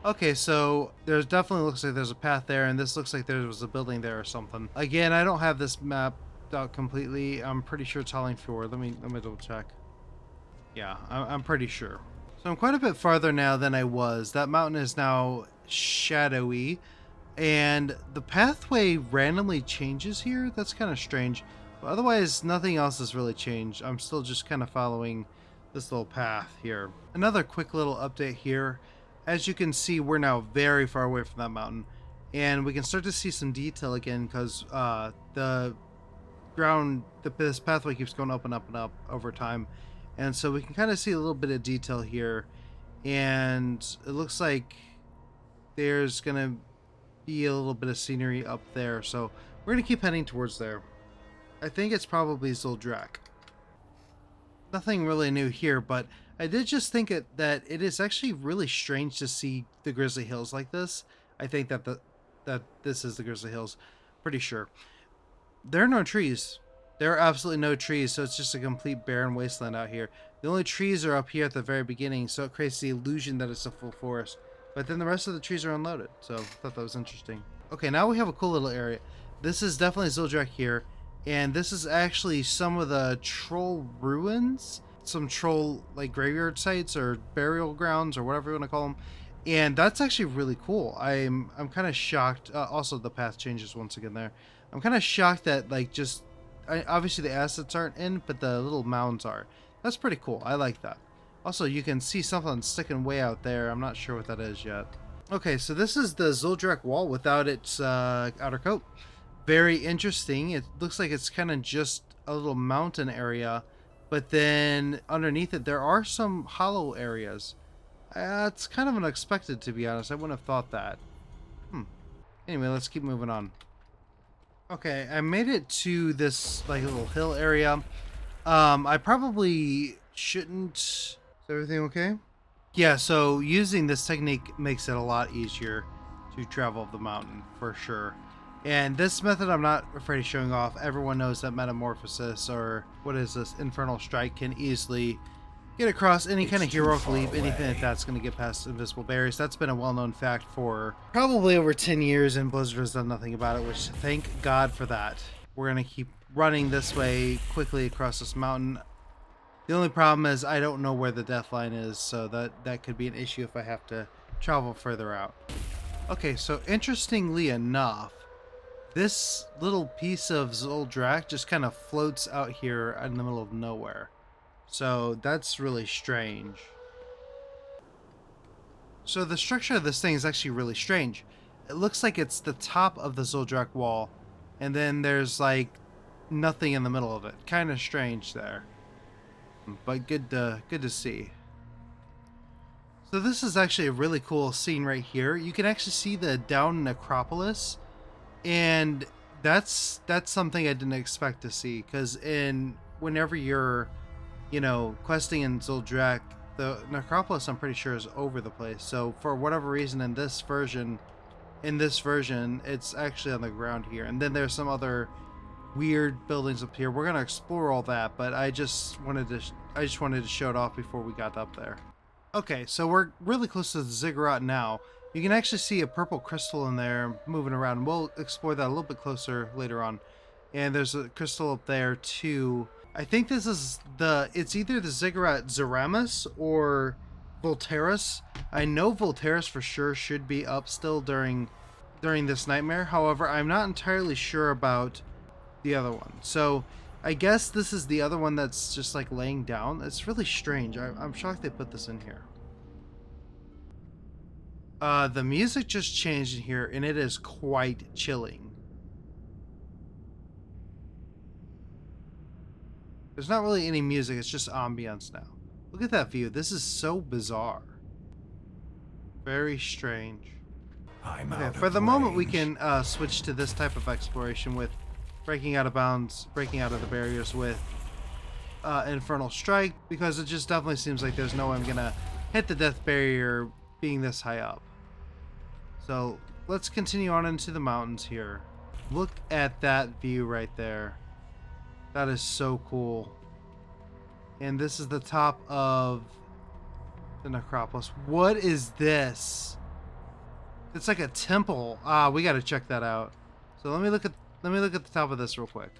Okay, so there's definitely looks like there's a path there, and this looks like there was a building there or something. Again, I don't have this map out completely. I'm pretty sure it's Howling Fjord. Let me double check. Yeah, I'm pretty sure. So I'm quite a bit farther now than I was. That mountain is now shadowy, and the pathway randomly changes here. That's kind of strange. But otherwise, nothing else has really changed. I'm still just kind of following this little path here. Another quick little update here. As you can see, we're now very far away from that mountain, and we can start to see some detail again because the ground, this pathway keeps going up and up and up over time, and so we can kind of see a little bit of detail here, and it looks like there's gonna be a little bit of scenery up there, so we're gonna keep heading towards there. I think it's probably Zuldrak. Nothing really new here, but I did just think that it is actually really strange to see the Grizzly Hills like this. I think that this is the Grizzly Hills. Pretty sure. There are no trees. There are absolutely no trees, so it's just a complete barren wasteland out here. The only trees are up here at the very beginning, so it creates the illusion that it's a full forest. But then the rest of the trees are unloaded, so I thought that was interesting. Okay, now we have a cool little area. This is definitely Zuldrak here, and this is actually some of the troll ruins. Some troll graveyard sites or burial grounds or whatever you want to call them, and that's actually really cool. I'm kind of shocked. Also, the path changes once again there. I'm kind of shocked that obviously the assets aren't in, but the little mounds are. That's pretty cool. I like that. Also, you can see something sticking way out there. I'm not sure what that is yet. Okay, so this is the Zuldrak wall without its outer coat. Very interesting. It looks like it's kind of just a little mountain area. But then underneath it, there are some hollow areas. It's kind of unexpected, to be honest. I wouldn't have thought that. Anyway, let's keep moving on. Okay, I made it to this little hill area. I probably shouldn't. Is everything okay? Yeah, so using this technique makes it a lot easier to travel up the mountain, for sure. And this method I'm not afraid of showing off. Everyone knows that Metamorphosis, or what is this, Infernal Strike, can easily get across any kind of heroic leap, anything like that's going to get past invisible barriers. That's been a well-known fact for probably over 10 years, and Blizzard has done nothing about it, which thank God for that. We're going to keep running this way quickly across this mountain. The only problem is I don't know where the death line is, so that could be an issue if I have to travel further out. Okay, so interestingly enough, this little piece of Zuldrak just kind of floats out here in the middle of nowhere. So that's really strange. So the structure of this thing is actually really strange. It looks like it's the top of the Zuldrak wall, and then there's like nothing in the middle of it. Kind of strange there, but good to see. So this is actually a really cool scene right here. You can actually see the down necropolis, and that's something I didn't expect to see, because whenever you're questing in Zuldrak, the necropolis I'm pretty sure is over the place. So for whatever reason in this version it's actually on the ground here, and then there's some other weird buildings up here. We're gonna explore all that, but I just wanted to show it off before we got up there. Okay, so we're really close to the ziggurat now. You can actually see a purple crystal in there moving around. We'll explore that a little bit closer later on. And there's a crystal up there too. I think this is it's either the ziggurat Zeramis or Volterus. I know Volterus for sure should be up still during this nightmare. However, I'm not entirely sure about the other one. So I guess this is the other one that's just like laying down. It's really strange. I'm shocked they put this in here. The music just changed in here, and it is quite chilling. There's not really any music, it's just ambience now. Look at that view. This is so bizarre. Very strange. Okay, for the moment we can switch to this type of exploration with breaking out of bounds, breaking out of the barriers with Infernal Strike, because it just definitely seems like there's no way I'm gonna hit the death barrier being this high up. So let's continue on into the mountains here. Look at that view right there. That is so cool. And this is the top of the necropolis. What is this? It's like a temple. We got to check that out. So let me look at the top of this real quick.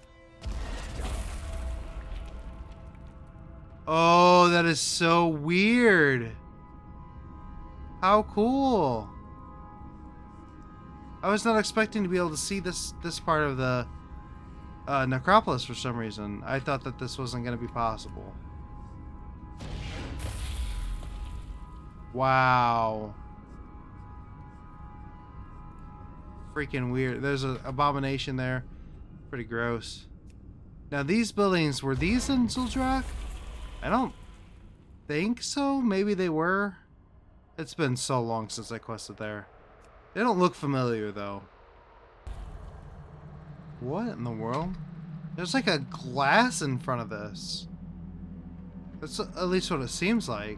Oh, that is so weird. How cool. I was not expecting to be able to see this part of the necropolis for some reason. I thought that this wasn't going to be possible. Wow. Freaking weird. There's an abomination there. Pretty gross. Now these buildings, were these in Zuldrak? I don't think so. Maybe they were. It's been so long since I quested there. They don't look familiar though. What in the world? There's like a glass in front of this. That's at least what it seems like.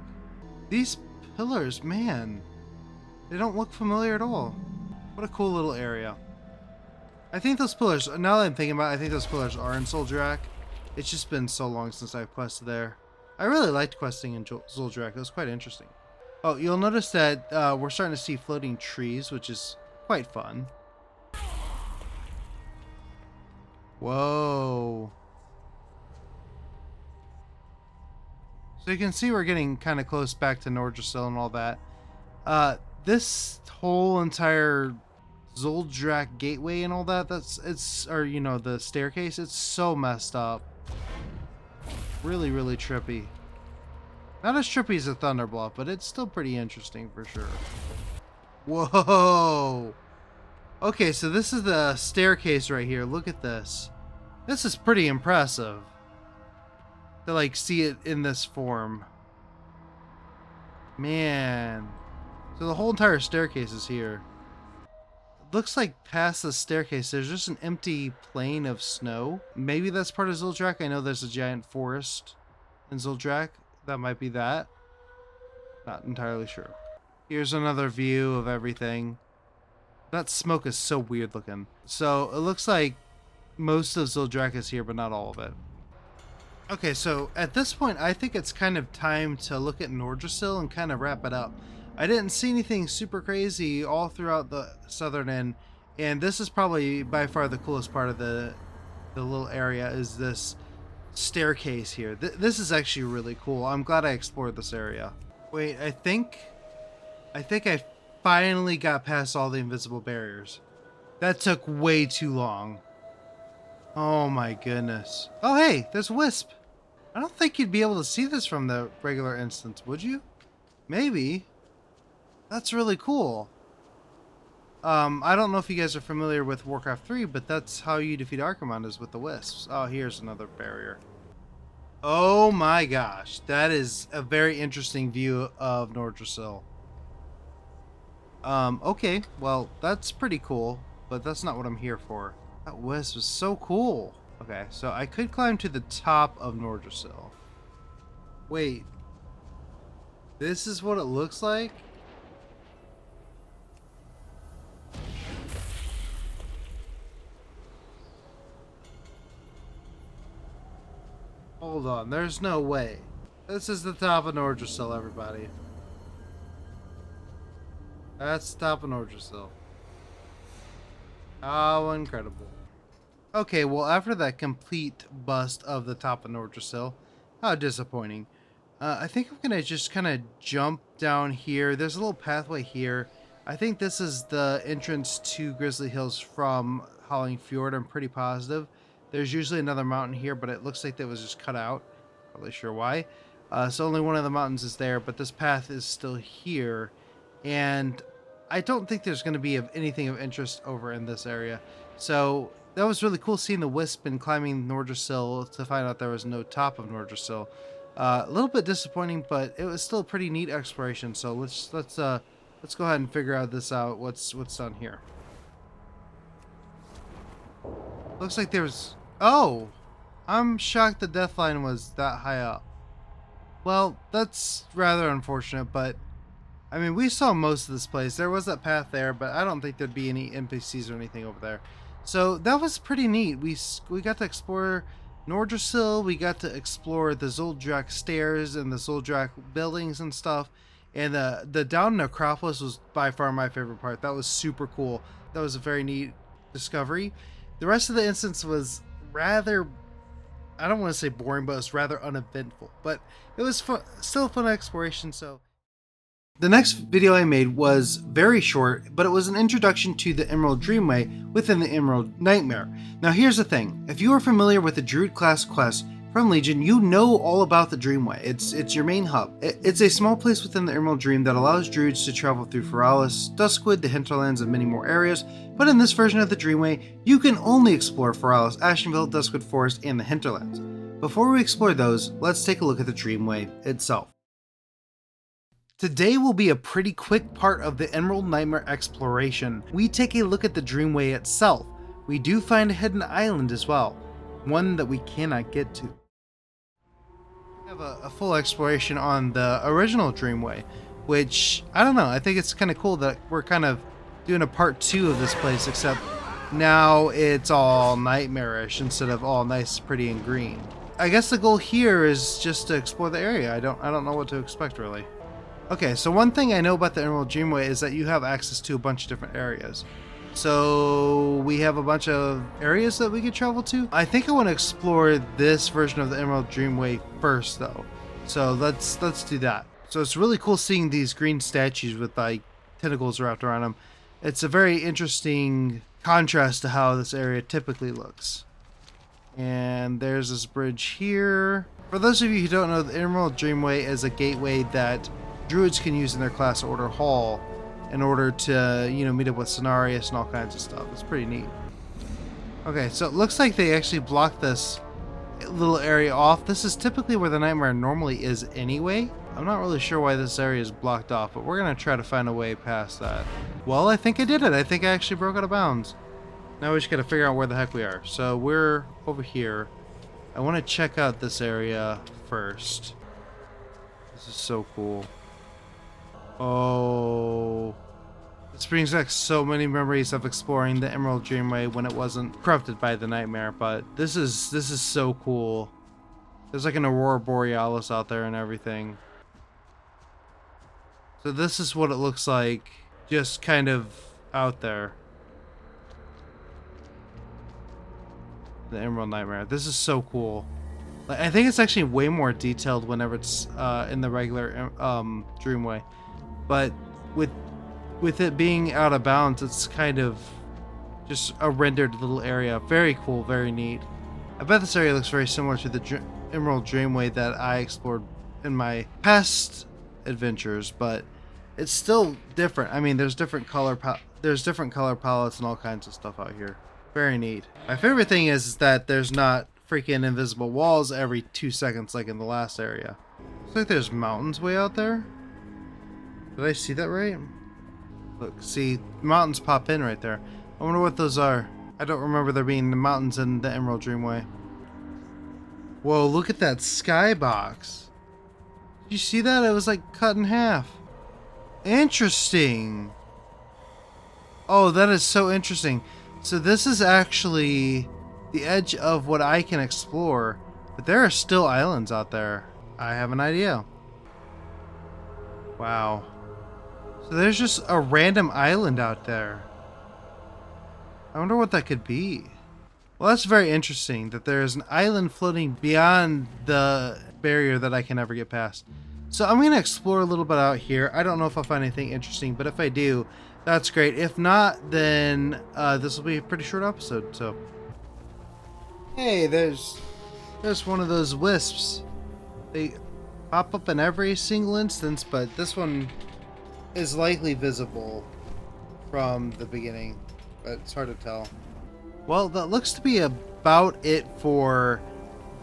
These pillars, man, they don't look familiar at all. What a cool little area. I think those pillars, now that I'm thinking about it, I think those pillars are in Zuldrak. It's just been so long since I've quested there. I really liked questing in Zuldrak. It was quite interesting. Oh, you'll notice that we're starting to see floating trees, which is quite fun. Whoa. So you can see we're getting kind of close back to Nordrassil and all that. This whole entire Zuldrak gateway and all that, the staircase, it's so messed up. Really, really trippy. Not as trippy as a Thunder Bluff, but it's still pretty interesting for sure. Whoa. Okay, so this is the staircase right here. Look at this. This is pretty impressive to like see it in this form. Man. So the whole entire staircase is here. It looks like past the staircase there's just an empty plain of snow. Maybe that's part of Zuldrak. I know there's a giant forest in Zuldrak. That might be that. Not entirely sure. Here's another view of everything. That smoke is so weird looking. So it looks like most of Zuldrak is here, but not all of it. Okay, so at this point, I think it's kind of time to look at Nordrassil and kind of wrap it up. I didn't see anything super crazy all throughout the southern end, and this is probably by far the coolest part of the little area is this staircase here. This is actually really cool. I'm glad I explored this area. Wait, I think I finally got past all the invisible barriers. That took way too long. Oh my goodness. Oh hey, there's Wisp. I don't think you'd be able to see this from the regular instance, would you? Maybe. That's really cool. I don't know if you guys are familiar with Warcraft 3, but that's how you defeat Archimonde is with the Wisps. Oh, here's another barrier. Oh my gosh, that is a very interesting view of Nordrassil. Okay, well, that's pretty cool, but that's not what I'm here for. That Wisp was so cool. Okay, so I could climb to the top of Nordrassil. Wait. This is what it looks like? Hold on, there's no way. This is the top of Nordrassil, everybody. That's the top of Nordrassil. How incredible. Okay, well, after that complete bust of the top of Nordrassil, how disappointing. I think I'm gonna just kind of jump down here. There's a little pathway here. I think this is the entrance to Grizzly Hills from Howling Fjord. I'm pretty positive. There's usually another mountain here, but it looks like that was just cut out. Not really sure why. So only one of the mountains is there, but this path is still here. And I don't think there's going to be anything of interest over in this area. So that was really cool seeing the Wisp and climbing Nordrassil to find out there was no top of Nordrassil. A little bit disappointing, but it was still a pretty neat exploration. So let's go ahead and figure out what's down here. Looks like there's... Oh! I'm shocked the Deathline was that high up. Well, that's rather unfortunate, but... I mean, we saw most of this place. There was that path there, but I don't think there'd be any NPCs or anything over there. So that was pretty neat. We got to explore Nordrassil. We got to explore the Zuldrak stairs and the Zuldrak buildings and stuff. And the down necropolis was by far my favorite part. That was super cool. That was a very neat discovery. The rest of the instance was rather... I don't want to say boring, but it was rather uneventful. But it was fun, still a fun exploration, so... The next video I made was very short, but it was an introduction to the Emerald Dreamway within the Emerald Nightmare. Now here's the thing, if you are familiar with the Druid class quest from Legion, you know all about the Dreamway. It's your main hub. It's a small place within the Emerald Dream that allows Druids to travel through Feralis, Duskwood, the Hinterlands, and many more areas, but in this version of the Dreamway, you can only explore Feralis, Ashenville, Duskwood Forest, and the Hinterlands. Before we explore those, let's take a look at the Dreamway itself. Today will be a pretty quick part of the Emerald Nightmare exploration. We take a look at the Dreamway itself. We do find a hidden island as well, one that we cannot get to. We have a full exploration on the original Dreamway, which, I don't know, I think it's kind of cool that we're kind of doing a part 2 of this place, except now it's all nightmarish instead of all nice, pretty, and green. I guess the goal here is just to explore the area. I don't know what to expect really. Okay, so one thing I know about the Emerald Dreamway is that you have access to a bunch of different areas. So we have a bunch of areas that we could travel to. I think I want to explore this version of the Emerald Dreamway first though. So let's do that. So it's really cool seeing these green statues with like tentacles wrapped around them. It's a very interesting contrast to how this area typically looks. And there's this bridge here. For those of you who don't know, the Emerald Dreamway is a gateway that Druids can use in their class order hall in order to, meet up with Cenarius and all kinds of stuff. It's pretty neat. Okay, so it looks like they actually blocked this little area off. This is typically where the Nightmare normally is anyway. I'm not really sure why this area is blocked off, but we're going to try to find a way past that. Well, I think I did it. I think I actually broke out of bounds. Now we just got to figure out where the heck we are. So we're over here. I want to check out this area first. This is so cool. Oh, this brings back so many memories of exploring the Emerald Dreamway when it wasn't corrupted by the Nightmare, but this is so cool. There's like an Aurora Borealis out there and everything. So this is what it looks like, just kind of out there. The Emerald Nightmare. This is so cool. Like, I think it's actually way more detailed whenever it's in the regular Dreamway, but with it being out of bounds, it's kind of just a rendered little area. Very cool, very neat. I bet this area looks very similar to the Emerald Dreamway that I explored in my past adventures, but it's still different. I mean, there's different color palettes and all kinds of stuff out here. Very neat. My favorite thing is that there's not freaking invisible walls every 2 seconds like in the last area. Looks like there's mountains way out there. Did I see that right? Look, see, mountains pop in right there. I wonder what those are. I don't remember there being the mountains in the Emerald Dreamway. Whoa, look at that skybox. Did you see that? It was like cut in half. Interesting. Oh, that is so interesting. So this is actually the edge of what I can explore, but there are still islands out there. I have an idea. Wow. So there's just a random island out there. I wonder what that could be. Well, that's very interesting that there's an island floating beyond the barrier that I can never get past. So I'm going to explore a little bit out here. I don't know if I'll find anything interesting, but if I do, that's great. If not, then this will be a pretty short episode. So, hey, there's one of those wisps. They pop up in every single instance, but this one is likely visible from the beginning, but it's hard to tell. Well, that looks to be about it for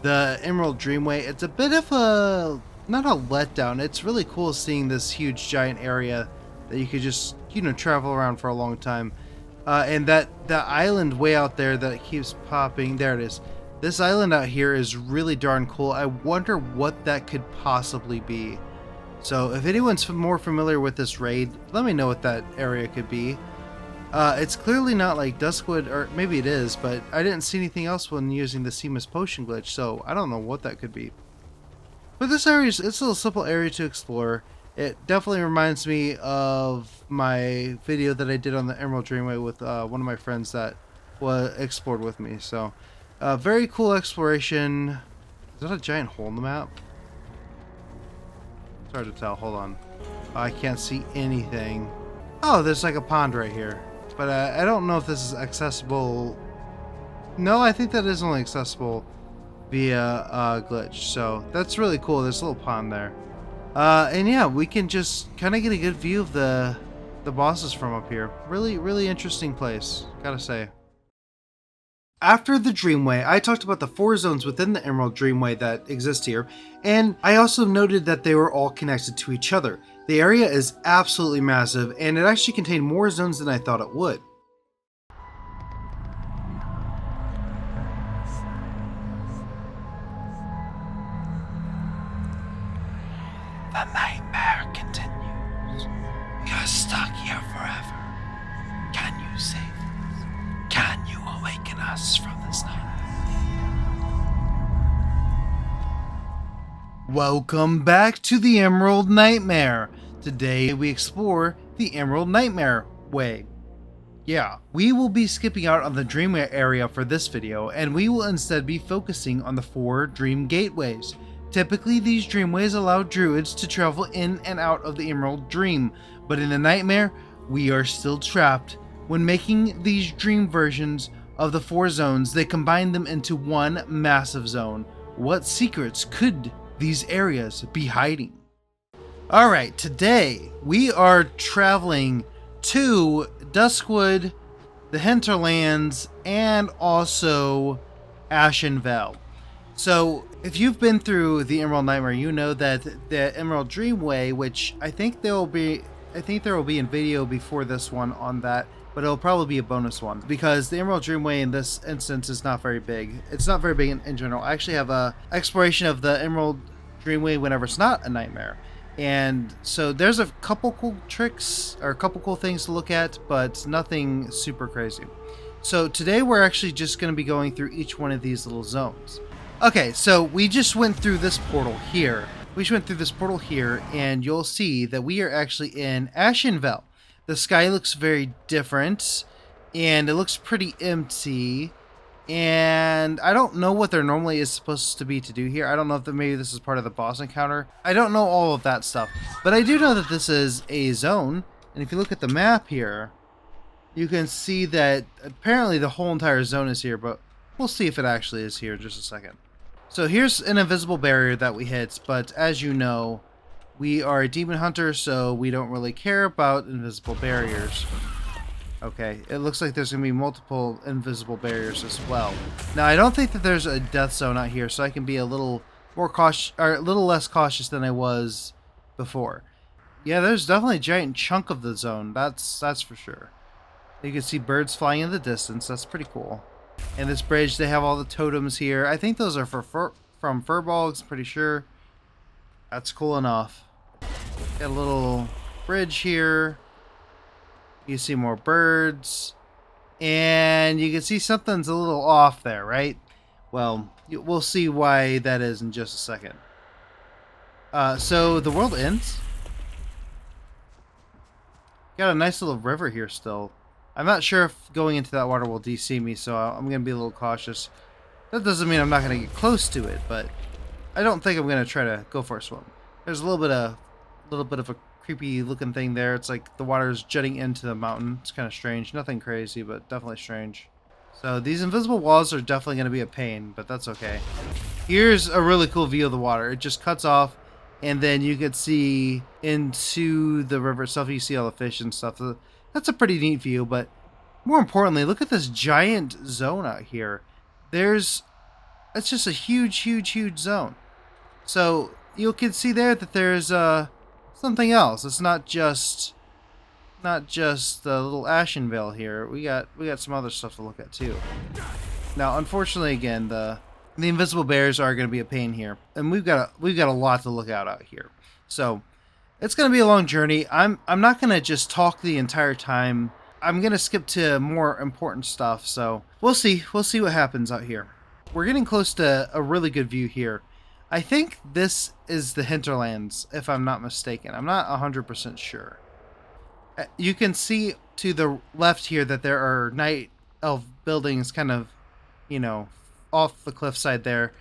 the Emerald Dreamway. It's a bit of a, not a letdown. It's really cool seeing this huge giant area that you could just, you know, travel around for a long time. And that island way out there that keeps popping, there it is. This island out here is really darn cool. I wonder what that could possibly be. So if anyone's more familiar with this raid, let me know what that area could be. It's clearly not like Duskwood, or maybe it is, but I didn't see anything else when using the Seamus Potion glitch, so I don't know what that could be. But this area it's a little simple area to explore. It definitely reminds me of my video that I did on the Emerald Dreamway with one of my friends that explored with me. So, very cool exploration. Is that a giant hole in the map? It's hard to tell. Hold on. I can't see anything. Oh, there's like a pond right here. But I don't know if this is accessible. No, I think that is only accessible via glitch. So that's really cool. There's a little pond there. And yeah, we can just kind of get a good view of the bosses from up here. Really interesting place, gotta say. After the Dreamway, I talked about the 4 zones within the Emerald Dreamway that exist here, and I also noted that they were all connected to each other. The area is absolutely massive, and it actually contained more zones than I thought it would. The nightmare continues. We are stuck here forever. Can you save us? Can you awaken us from this nightmare? Welcome back to the Emerald Nightmare. Today we explore the Emerald Nightmare Way. Yeah, we will be skipping out on the Dreamway area for this video, and we will instead be focusing on the 4 Dream Gateways. Typically, these Dreamways allow druids to travel in and out of the Emerald Dream, but in the Nightmare, we are still trapped. When making these dream versions of the 4 zones, they combine them into one massive zone. What secrets could these areas be hiding? Alright, today we are traveling to Duskwood, the Hinterlands, and also Ashenvale. So, if you've been through the Emerald Nightmare, you know that the Emerald Dreamway, which I think there will be in video before this one on that, but it'll probably be a bonus one because the Emerald Dreamway in this instance is not very big. It's not very big in general. I actually have a exploration of the Emerald Dreamway whenever it's not a nightmare. And so there's a couple cool tricks or a couple cool things to look at, but nothing super crazy. So today we're actually just going to be going through each one of these little zones. Okay, so we just went through this portal here. We just went through this portal here, and you'll see that we are actually in Ashenvale. The sky looks very different, and it looks pretty empty. And I don't know what there normally is supposed to be to do here. I don't know if maybe this is part of the boss encounter. I don't know all of that stuff. But I do know that this is a zone. And if you look at the map here, you can see that apparently the whole entire zone is here. But we'll see if it actually is here in just a second. So here's an invisible barrier that we hit. But as you know, we are a demon hunter, so we don't really care about invisible barriers. Okay, it looks like there's going to be multiple invisible barriers as well. Now, I don't think that there's a death zone out here, so I can be a little more cautious, or a little less cautious than I was before. Yeah, there's definitely a giant chunk of the zone. That's for sure. You can see birds flying in the distance. That's pretty cool. And this bridge, they have all the totems here. I think those are from furbolgs, pretty sure. That's cool enough. Got a little bridge here. You see more birds, and you can see something's a little off there, right? Well, we'll see why that is in just a second. So the world ends. Got a nice little river here still. I'm not sure if going into that water will DC me, so I'm going to be a little cautious. That doesn't mean I'm not going to get close to it, but I don't think I'm going to try to go for a swim. There's a little bit of a creepy looking thing there. It's like the water's jutting into the mountain. It's kind of strange. Nothing crazy, but definitely strange. So these invisible walls are definitely going to be a pain, but that's okay. Here's a really cool view of the water. It just cuts off, and then you can see into the river itself. You see all the fish and stuff. That's a pretty neat view, but more importantly, look at this giant zone out here. It's just a huge zone. So you can see there that there's something else. It's not just the little Ashenvale here. We got some other stuff to look at too. Now, unfortunately, again, the invisible bears are going to be a pain here, and we've got a lot to look out here. So it's going to be a long journey. I'm not going to just talk the entire time. I'm going to skip to more important stuff. So we'll see what happens out here. We're getting close to a really good view here. I think this is the hinterlands, if I'm not mistaken. I'm not 100% sure. You can see to the left here that there are night elf buildings kind of, off the cliffside there.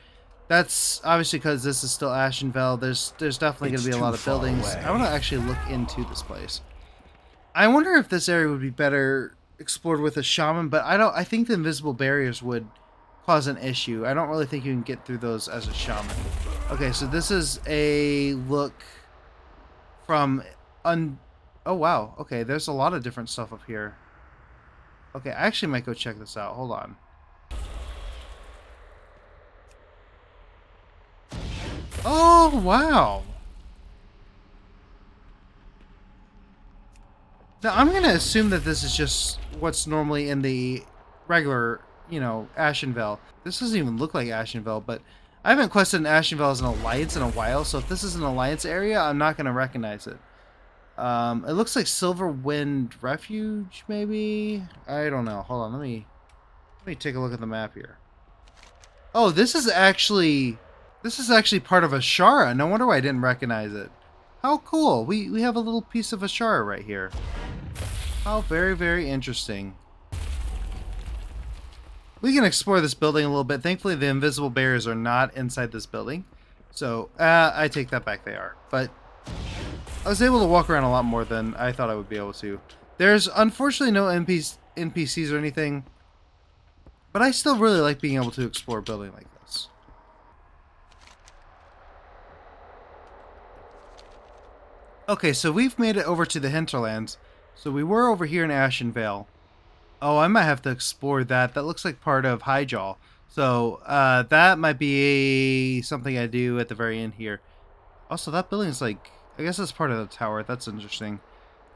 That's obviously because this is still Ashenvale. There's definitely going to be a lot of buildings. I want to actually look into this place. I wonder if this area would be better explored with a shaman, but I think the invisible barriers would cause an issue. I don't really think you can get through those as a shaman. Okay, so this is a look from oh wow, okay, there's a lot of different stuff up here. Okay, I actually might go check this out. Hold on. Oh wow. Now I'm gonna assume that this is just what's normally in the regular, Ashenvale. This doesn't even look like Ashenvale, but I haven't quested an Ashenvale as an alliance in a while, so if this is an alliance area, I'm not gonna recognize it. It looks like Silverwind Refuge, maybe? I don't know. Hold on, let me take a look at the map here. Oh, this is actually part of Ashara. No wonder why I didn't recognize it. How cool. We have a little piece of Ashara right here. How very, very interesting. We can explore this building a little bit. Thankfully, the invisible barriers are not inside this building. So, I take that back, they are. But I was able to walk around a lot more than I thought I would be able to. There's unfortunately no NPCs or anything. But I still really like being able to explore a building like this. Okay, so we've made it over to the hinterlands. So we were over here in Ashenvale. Oh, I might have to explore that. That looks like part of Highjaw. So that might be something I do at the very end here. Also, that building's like, I guess that's part of the tower. That's interesting.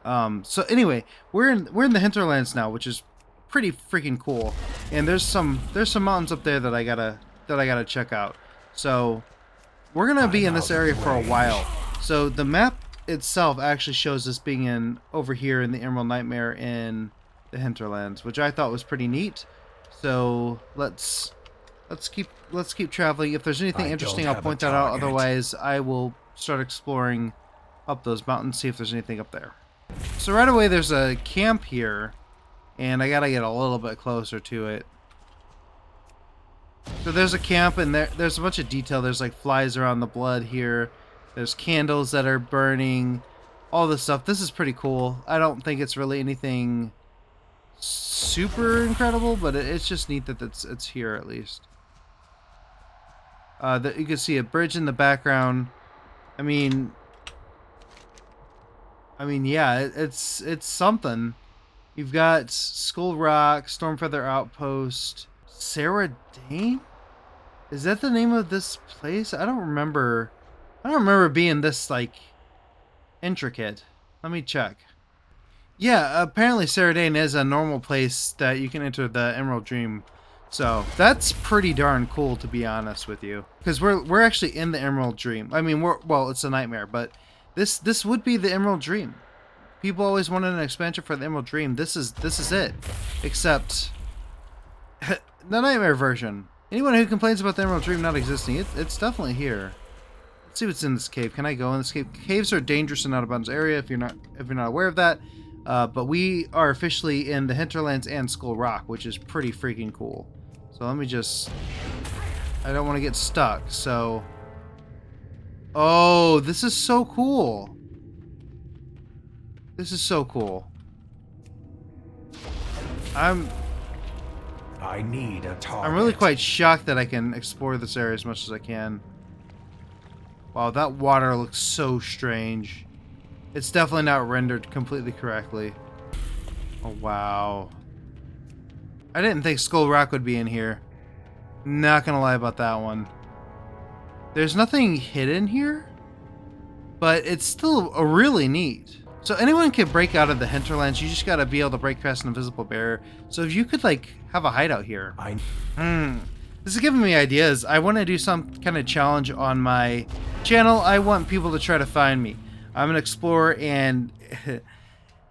So anyway, we're in the hinterlands now, which is pretty freaking cool. And there's some mountains up there that I gotta check out. So we're gonna be in this area for a while. So the map itself actually shows us being over here in the Emerald Nightmare in the hinterlands, which I thought was pretty neat. So let's let's keep traveling. If there's anything interesting, I'll point that out. Otherwise, I will start exploring up those mountains, see if there's anything up there. So right away, there's a camp here, and I gotta get a little bit closer to it. So there's a camp, and there's a bunch of detail. There's like flies around the blood here. There's candles that are burning. All this stuff. This is pretty cool. I don't think it's really anything super incredible, but it's just neat that it's here at least. That you can see a bridge in the background. I mean, yeah, it's something. You've got Skull Rock, Stormfeather Outpost, Sarah Dane? Is that the name of this place? I don't remember being this like intricate. Let me check. Yeah, apparently Sarah Dane is a normal place that you can enter the Emerald Dream. So that's pretty darn cool, to be honest with you, because we're actually in the Emerald Dream. I mean, well, it's a nightmare, but this would be the Emerald Dream. People always wanted an expansion for the Emerald Dream. This is it, except the Nightmare version. Anyone who complains about the Emerald Dream not existing, it's definitely here. Let's see what's in this cave. Can I go in this cave? Caves are dangerous in out-of-bounds area if you're not aware of that. But we are officially in the Hinterlands and Skull Rock, which is pretty freaking cool. So let me just... I don't want to get stuck, so... Oh, this is so cool. This is so cool. I need a target. I'm really quite shocked that I can explore this area as much as I can. Wow, that water looks so strange. It's definitely not rendered completely correctly. Oh, wow. I didn't think Skull Rock would be in here. Not gonna lie about that one. There's nothing hidden here, but it's still really neat. So anyone can break out of the Hinterlands. You just gotta be able to break past an invisible barrier. So if you could like have a hideout here. This is giving me ideas. I want to do some kind of challenge on my channel. I want people to try to find me. I'm an explorer, and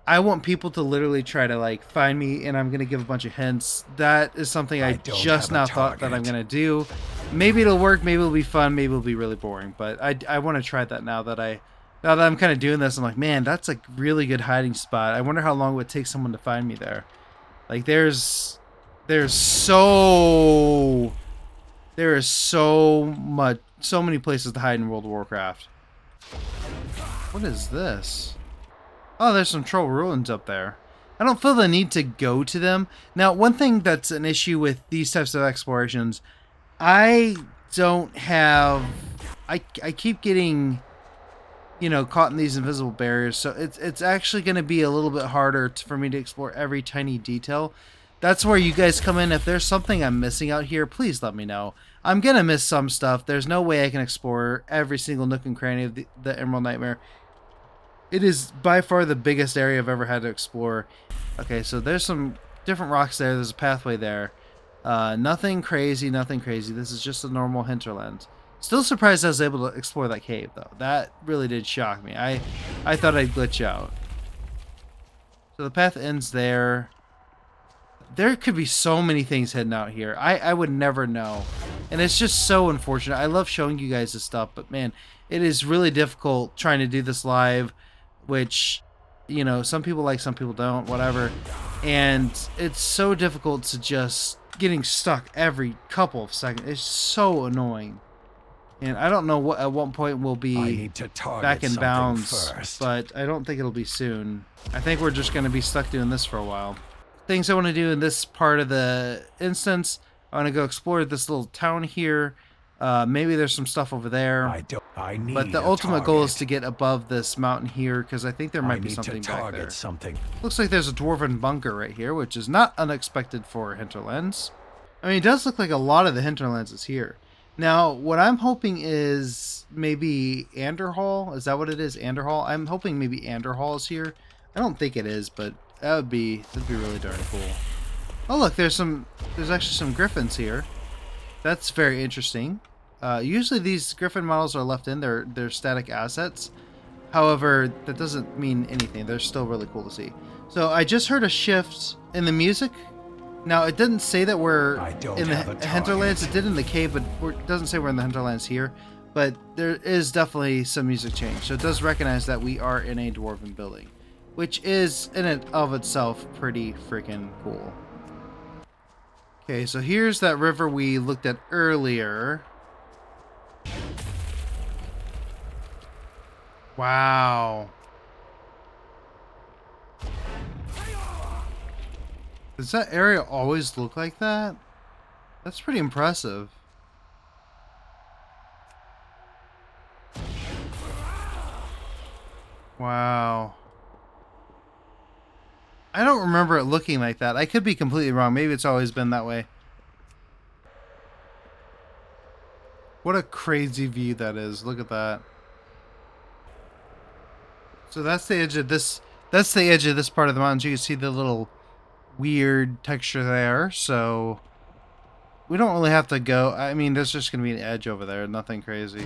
I want people to literally try to like find me, and I'm gonna give a bunch of hints. That is something I just now thought that I'm gonna do. Maybe it'll work, maybe it'll be fun, maybe it'll be really boring, but I want to try that now that I'm kind of doing this. I'm like, man, that's a really good hiding spot. I wonder how long it would take someone to find me there. Like there's so many places to hide in World of Warcraft. What is this? Oh, there's some troll ruins up there. I don't feel the need to go to them. Now, one thing that's an issue with these types of explorations, I keep getting, caught in these invisible barriers, so it's actually going to be a little bit harder for me to explore every tiny detail. That's where you guys come in. If there's something I'm missing out here, please let me know. I'm going to miss some stuff. There's no way I can explore every single nook and cranny of the Emerald Nightmare. It is by far the biggest area I've ever had to explore. Okay, so there's some different rocks there. There's a pathway there. Nothing crazy, nothing crazy. This is just a normal hinterland. Still surprised I was able to explore that cave, though. That really did shock me. I thought I'd glitch out. So the path ends there. There could be so many things hidden out here. I would never know. And it's just so unfortunate. I love showing you guys this stuff, but man, it is really difficult trying to do this live, which, some people like, some people don't, whatever. And it's so difficult to just getting stuck every couple of seconds. It's so annoying. And I don't know at what point we'll be back in bounds, but I don't think it'll be soon. I think we're just going to be stuck doing this for a while. Things I want to do in this part of the instance, I want to go explore this little town here. Maybe there's some stuff over there. But the ultimate goal is to get above this mountain here, because I think there might be something back there. Looks like there's a dwarven bunker right here, which is not unexpected for Hinterlands. I mean, it does look like a lot of the Hinterlands is here. Now, what I'm hoping is maybe Anderhall. Is that what it is? Anderhall? I'm hoping maybe Anderhall is here. I don't think it is, but that'd be really darn cool. Oh, look, there's actually some griffins here. That's very interesting. Usually these griffin models are left in. They're static assets. However, that doesn't mean anything. They're still really cool to see. So I just heard a shift in the music. Now, it didn't say that we're I don't in the have a hinterlands. target. It did in the cave, but it doesn't say we're in the hinterlands here. But there is definitely some music change. So it does recognize that we are in a dwarven building, which is in and of itself pretty freaking cool. Okay, so here's that river we looked at earlier. Wow. Does that area always look like that? That's pretty impressive. Wow. I don't remember it looking like that. I could be completely wrong. Maybe it's always been that way. What a crazy view that is. Look at that. So that's the edge of this. That's the edge of this part of the mountains. You can see the little weird texture there. So we don't really have to go. I mean, there's just gonna be an edge over there. Nothing crazy.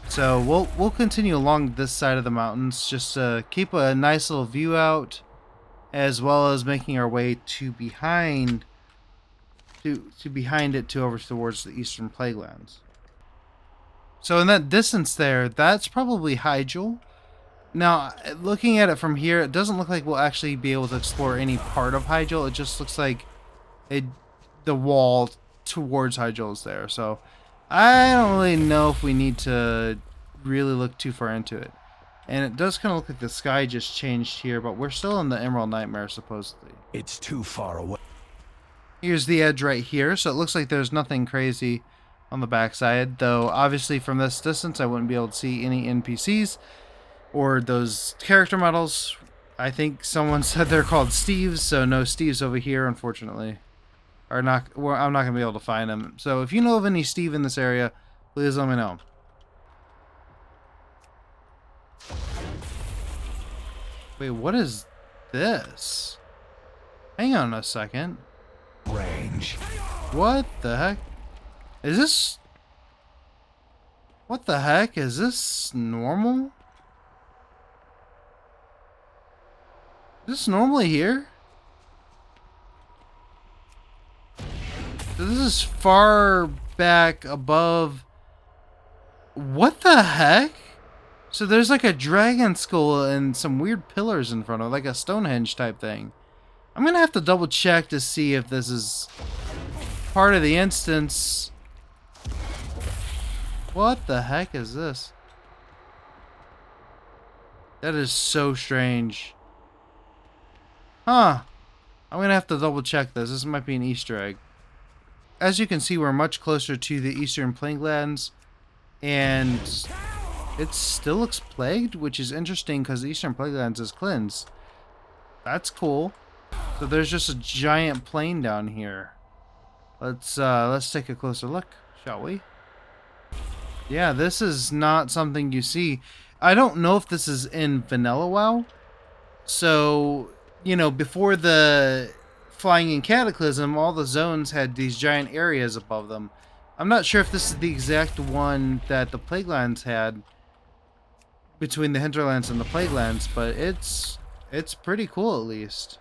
So we'll continue along this side of the mountains just to keep a nice little view out, as well as making our way to behind behind it to over towards the Eastern Plaguelands. So in that distance there, that's probably Hyjal. Now, looking at it from here, it doesn't look like we'll actually be able to explore any part of Hyjal. It just looks like the wall towards Hyjal is there. So I don't really know if we need to really look too far into it. And it does kind of look like the sky just changed here, but we're still in the Emerald Nightmare, supposedly. It's too far away. Here's the edge right here, so it looks like there's nothing crazy on the backside, though obviously from this distance I wouldn't be able to see any NPCs or those character models. I think someone said they're called Steves, so no Steves over here, unfortunately. Or not, well, I'm not going to be able to find them. So if you know of any Steve in this area, please let me know. Wait, what is this? Hang on a second. Range. What the heck? Is this... What the heck? Is this normal? Is this normally here? So this is far back above... What the heck? So there's like a dragon skull and some weird pillars in front of it, like a Stonehenge type thing. I'm gonna have to double check to see if this is part of the instance. What the heck is this? That is so strange. Huh. I'm gonna have to double check this. This might be an Easter egg. As you can see, we're much closer to the Eastern Plaguelands, and it still looks plagued, which is interesting because the Eastern Plaguelands is cleansed. That's cool. So there's just a giant plain down here. Let's take a closer look, shall we? Yeah, this is not something you see. I don't know if this is in Vanilla WoW. So, you know, before the Flying in Cataclysm, all the zones had these giant areas above them. I'm not sure if this is the exact one that the Plaguelands had between the Hinterlands and the Plaguelands, but it's pretty cool at least.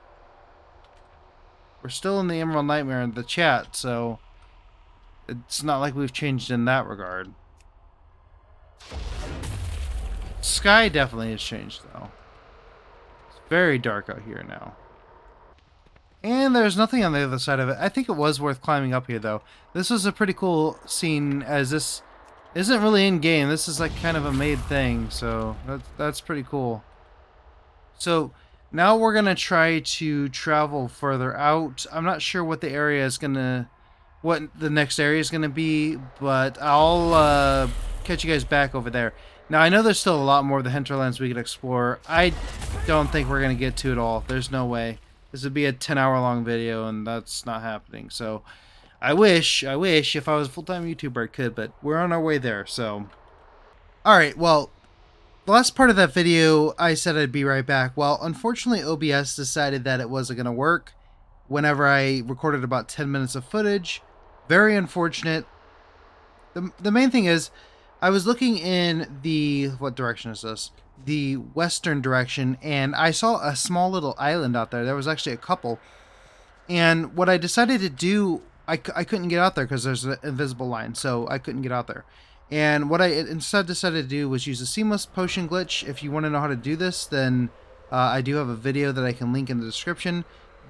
We're still in the Emerald Nightmare in the chat, so it's not like we've changed in that regard. Sky definitely has changed, though. It's very dark out here now. And there's nothing on the other side of it. I think it was worth climbing up here, though. This was a pretty cool scene, as this isn't really in-game. This is like kind of a made thing, so that's pretty cool. So now we're going to try to travel further out. I'm not sure what the area is going to... what the next area is going to be, but I'll catch you guys back over there. Now, I know there's still a lot more of the hinterlands we could explore. I don't think we're going to get to it all. There's no way. This would be a 10-hour long video, and that's not happening. So, I wish if I was a full-time YouTuber I could, but we're on our way there, so... Alright, well, the last part of that video, I said I'd be right back. Well, unfortunately, OBS decided that it wasn't going to work whenever I recorded about 10 minutes of footage. Very unfortunate. The main thing is, I was looking in the... what direction is this? The western direction, and I saw a small little island out there. There was actually a couple. And what I decided to do, I couldn't get out there because there's an invisible line, so I couldn't get out there. And what I instead decided to do was use a seamless potion glitch. If you want to know how to do this, then I do have a video that I can link in the description.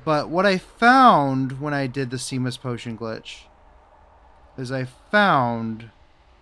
But what I found when I did the seamless potion glitch is I found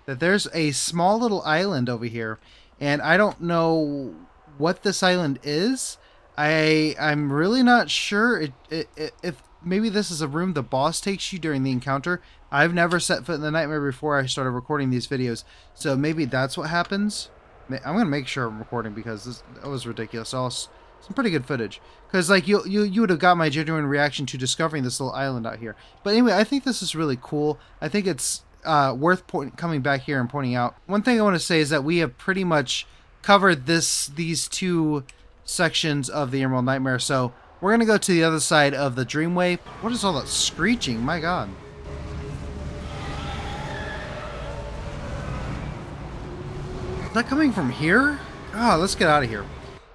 that there's a small little island over here, and I don't know what this island is. I'm really not sure if maybe this is a room the boss takes you during the encounter. I've never set foot in the nightmare before I started recording these videos, so maybe that's what happens. I'm gonna make sure I'm recording because that was ridiculous. Some pretty good footage, because like you would have got my genuine reaction to discovering this little island out here. But anyway, I think this is really cool. I think it's worth coming back here and pointing out. One thing I want to say is that we have pretty much covered these two sections of the Emerald Nightmare, so we're gonna go to the other side of the Dreamway. What is all that screeching? My god. Is that coming from here? Oh, let's get out of here.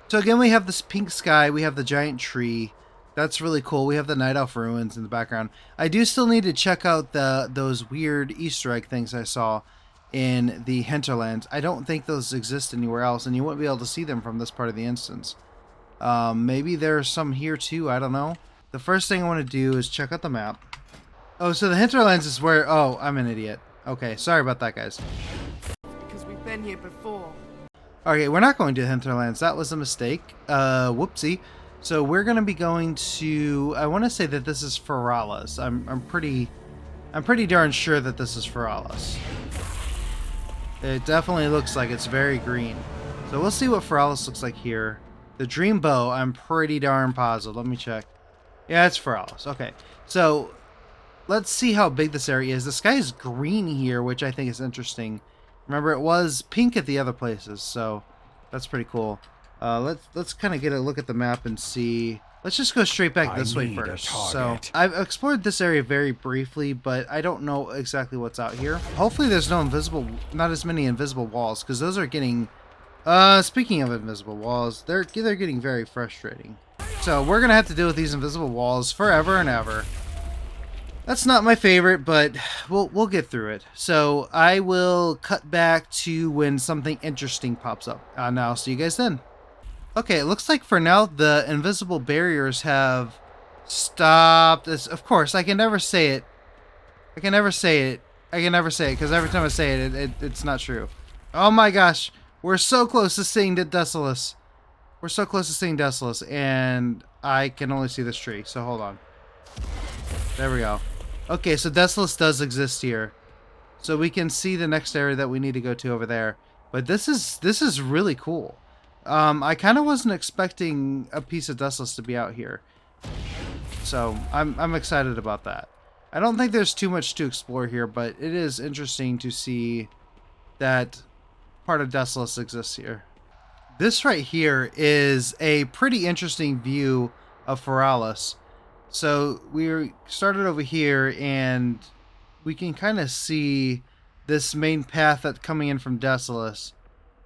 So again, we have this pink sky, we have the giant tree. That's really cool. We have the Night Elf ruins in the background. I do still need to check out those weird Easter egg things I saw in the hinterlands. I don't think those exist anywhere else, and you won't be able to see them from this part of the instance. Maybe there's some here too, I don't know. The first thing I want to do is check out the map. Oh, so the hinterlands is where... Oh, I'm an idiot. Okay, sorry about that, guys. Because we've been here before. Okay, we're not going to the hinterlands. That was a mistake. Whoopsie. So we're going to be going to... I want to say that this is Feralas. I'm pretty darn sure that this is Feralas. It definitely looks like it's very green. So we'll see what Feralas looks like here. The Dream Bow, I'm pretty darn positive. Let me check. Yeah, it's Feralas. Okay. So let's see how big this area is. The sky is green here, which I think is interesting. Remember, it was pink at the other places, so that's pretty cool. Let's kind of get a look at the map and see. Let's just go straight back this way first. So I've explored this area very briefly, but I don't know exactly what's out here. Hopefully there's not as many invisible walls, because those are getting... speaking of invisible walls, they're getting very frustrating. So we're gonna have to deal with these invisible walls forever and ever. That's not my favorite, but we'll get through it. So I will cut back to when something interesting pops up. And I'll see you guys then. Okay, it looks like for now the invisible barriers have stopped. Of course, I can never say it. I can never say it because every time I say it, it's not true. Oh my gosh, we're so close to seeing the Desolus. We're so close to seeing Desolus, and I can only see this tree. So hold on. There we go. Okay, so Desolus does exist here. So we can see the next area that we need to go to over there. But this is really cool. I kind of wasn't expecting a piece of Desolus to be out here. So I'm excited about that. I don't think there's too much to explore here, but it is interesting to see that part of Desolus exists here. This right here is a pretty interesting view of Feralas. So we started over here, and we can kind of see this main path that's coming in from Desolus,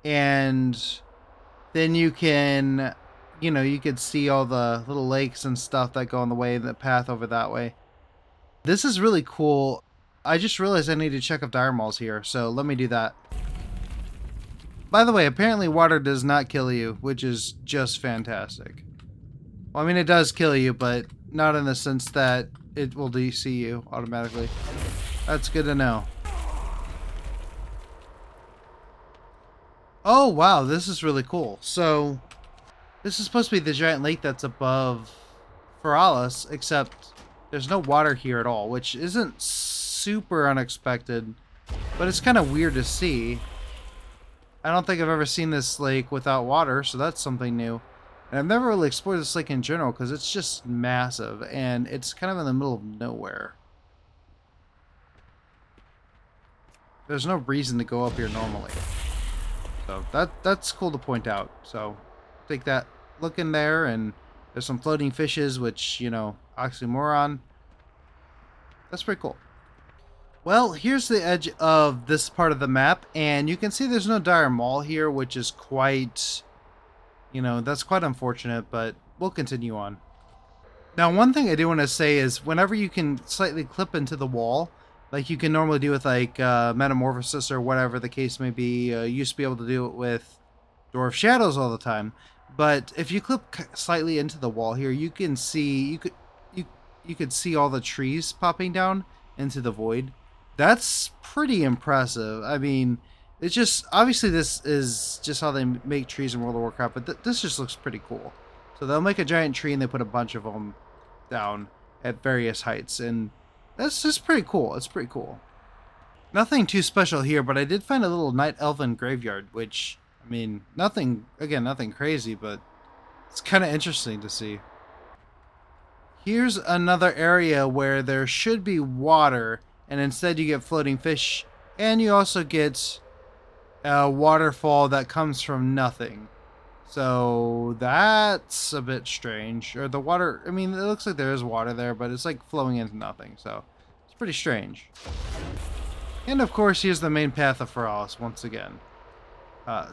and then you can, you could see all the little lakes and stuff that go on the way, the path over that way. This is really cool. I just realized I need to check if dire mauls here, so let me do that. By the way, apparently water does not kill you, which is just fantastic. Well, I mean, it does kill you, but not in the sense that it will DC you automatically. That's good to know. Oh, wow, this is really cool. So, this is supposed to be the giant lake that's above Feralas, except there's no water here at all, which isn't super unexpected, but it's kind of weird to see. I don't think I've ever seen this lake without water, so that's something new. And I've never really explored this lake in general because it's just massive and it's kind of in the middle of nowhere. There's no reason to go up here normally. So that's cool to point out. So take that look in there, and there's some floating fishes, which, oxymoron. That's pretty cool. Well, here's the edge of this part of the map, and you can see there's no dire maul here, which is quite, that's quite unfortunate, but we'll continue on. Now, one thing I do want to say is whenever you can slightly clip into the wall, like you can normally do with like Metamorphosis or whatever the case may be, you used to be able to do it with Dwarf Shadows all the time. But if you clip slightly into the wall here, you can see you could see all the trees popping down into the void. That's pretty impressive. I mean, it's just obviously this is just how they make trees in World of Warcraft, but this just looks pretty cool. So they'll make a giant tree and they put a bunch of them down at various heights, and that's just pretty cool. It's pretty cool. Nothing too special here, but I did find a little night elven graveyard, which, I mean, nothing crazy, but it's kind of interesting to see. Here's another area where there should be water, and instead you get floating fish, and you also get a waterfall that comes from nothing. So that's a bit strange. Or the water, I mean, it looks like there is water there, but it's like flowing into nothing, so it's pretty strange. And of course, here's the main path of Feralis once again.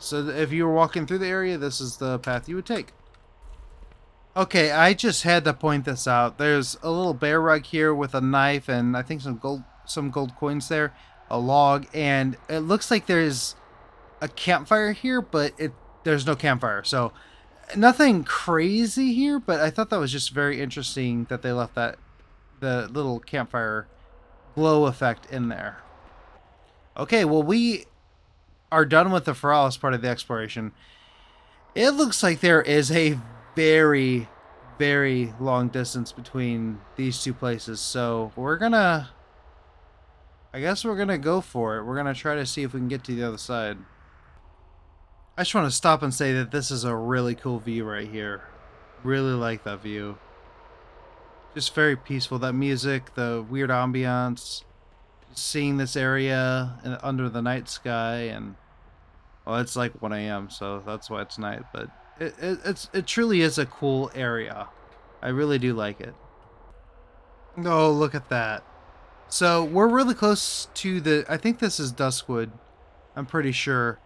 So if you were walking through the area, this is the path you would take. Okay, I just had to point this out. There's a little bear rug here with a knife and I think some gold coins there, a log, and it looks like there's a campfire here, but there's no campfire. So nothing crazy here, but I thought that was just very interesting that they left the little campfire glow effect in there. Okay, well, we are done with the Feralis part of the exploration. It looks like there is a very, very long distance between these two places. So I guess we're gonna go for it. We're gonna try to see if we can get to the other side. I just want to stop and say that this is a really cool view right here. Really like that view. Just very peaceful. That music, the weird ambiance, seeing this area under the night sky, and well, it's like 1 a.m. so that's why it's night, but it truly is a cool area. I really do like it. Oh, look at that. So we're really close to I think this is Duskwood. I'm pretty sure.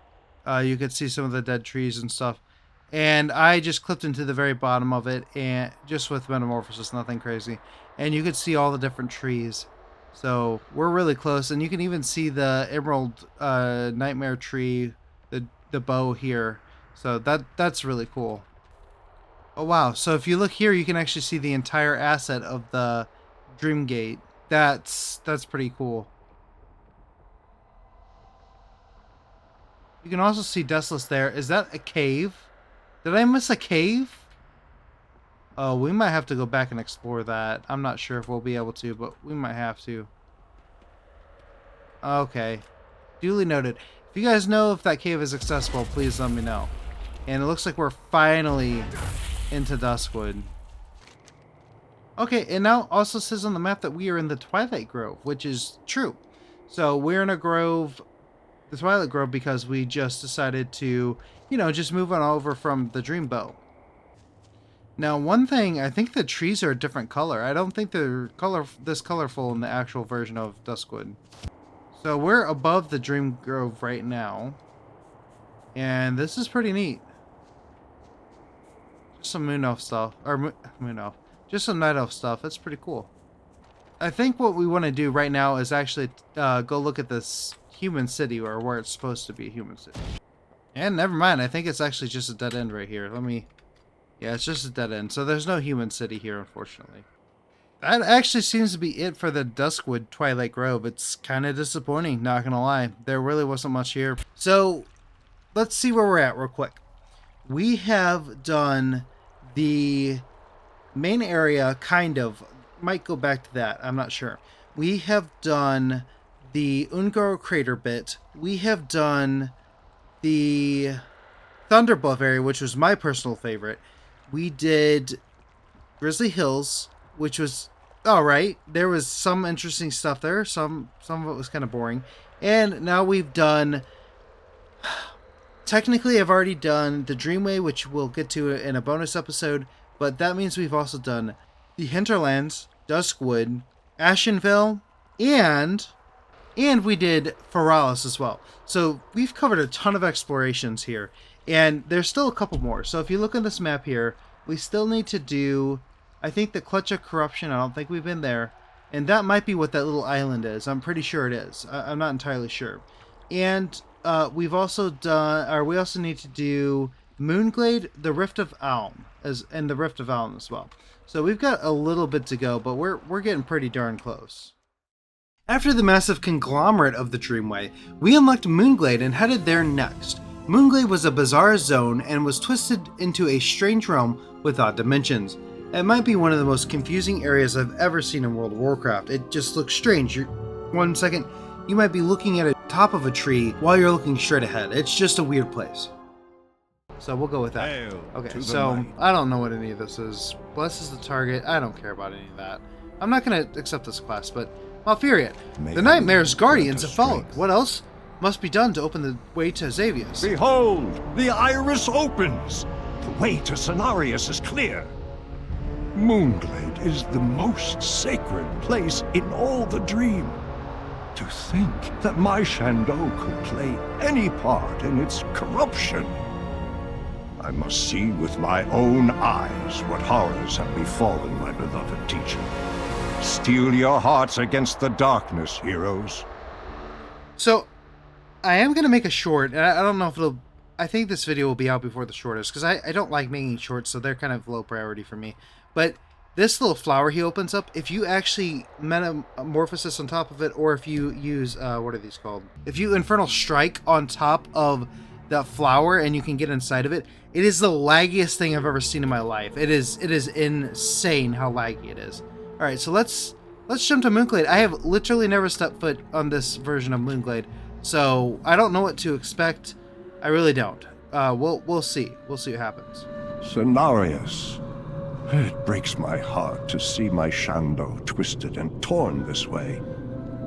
You could see some of the dead trees and stuff. And I just clipped into the very bottom of it, and just with Metamorphosis, nothing crazy. And you could see all the different trees. So we're really close, and you can even see the Emerald Nightmare tree, the bow here. So that's really cool. Oh wow! So if you look here, you can actually see the entire asset of the Dreamgate. That's pretty cool. You can also see Deathless there. Is that a cave? Did I miss a cave? Oh, we might have to go back and explore that. I'm not sure if we'll be able to, but we might have to. Okay. Duly noted. If you guys know if that cave is accessible, please let me know. And it looks like we're finally into Duskwood. Okay, it now also says on the map that we are in the Twilight Grove, which is true. So we're in a grove, the Twilight Grove, because we just decided to, just move on over from the Dreambow. Now, one thing, I think the trees are a different color. I don't think they're this colorful in the actual version of Duskwood. So we're above the Dream Grove right now. And this is pretty neat. Just some Moon Elf stuff. Or Moon Elf. Just some Night Elf stuff. That's pretty cool. I think what we want to do right now is actually go look at this human city, or where it's supposed to be a human city. And never mind. I think it's actually just a dead end right here. Yeah, it's just a dead end. So there's no human city here, unfortunately. That actually seems to be it for the Duskwood Twilight Grove. It's kind of disappointing, not gonna lie. There really wasn't much here. So, let's see where we're at real quick. We have done the main area, kind of. Might go back to that, I'm not sure. We have done the Ungaro Crater bit. We have done the Thunder Bluff area, which was my personal favorite. We did Grizzly Hills, which was alright. There was some interesting stuff there. Some of it was kind of boring. And now we've done... Technically, I've already done the Dreamway, which we'll get to in a bonus episode. But that means we've also done the Hinterlands, Duskwood, Ashenville, and we did Feralis as well. So we've covered a ton of explorations here. And there's still a couple more. So if you look at this map here, we still need to do I think the Clutch of Corruption, I don't think we've been there. And that might be what that little island is. I'm pretty sure it is. I'm not entirely sure. And we've also done, or we also need to do Moonglade, the Rift of Aln, and the Rift of Aln as well. So we've got a little bit to go, but we're getting pretty darn close. After the massive conglomerate of the Dreamway, we unlocked Moonglade and headed there next. Moonglade was a bizarre zone and was twisted into a strange realm with odd dimensions. It might be one of the most confusing areas I've ever seen in World of Warcraft. It just looks strange. One second, you might be looking at the top of a tree while you're looking straight ahead. It's just a weird place. So we'll go with that. Hail Okay, to the so night. I don't know what any of this is. Bless is the target. I don't care about any of that. I'm not going to accept this class, but Malfurion. May The Nightmare's we guardians grant have us followed. strength. What else must be done to open the way to Xavius? Behold, the iris opens. The way to Cenarius is clear. Moonglade is the most sacred place in all the dream. To think that my Shandow could play any part in its corruption. I must see with my own eyes what horrors have befallen my beloved teacher. Steel your hearts against the darkness, heroes. So, I am going to make a short, and I don't know if it'll... I think this video will be out before the short is, because I don't like making shorts, so they're kind of low priority for me. But this little flower he opens up, if you actually metamorphosis on top of it, or if you use, what are these called? If you Infernal Strike on top of that flower and you can get inside of it, it is the laggiest thing I've ever seen in my life. It is insane how laggy it is. Alright, so let's jump to Moonglade. I have literally never stepped foot on this version of Moonglade, so I don't know what to expect. I really don't. We'll see. We'll see what happens. Cenarius. It breaks my heart to see my Shandow twisted and torn this way.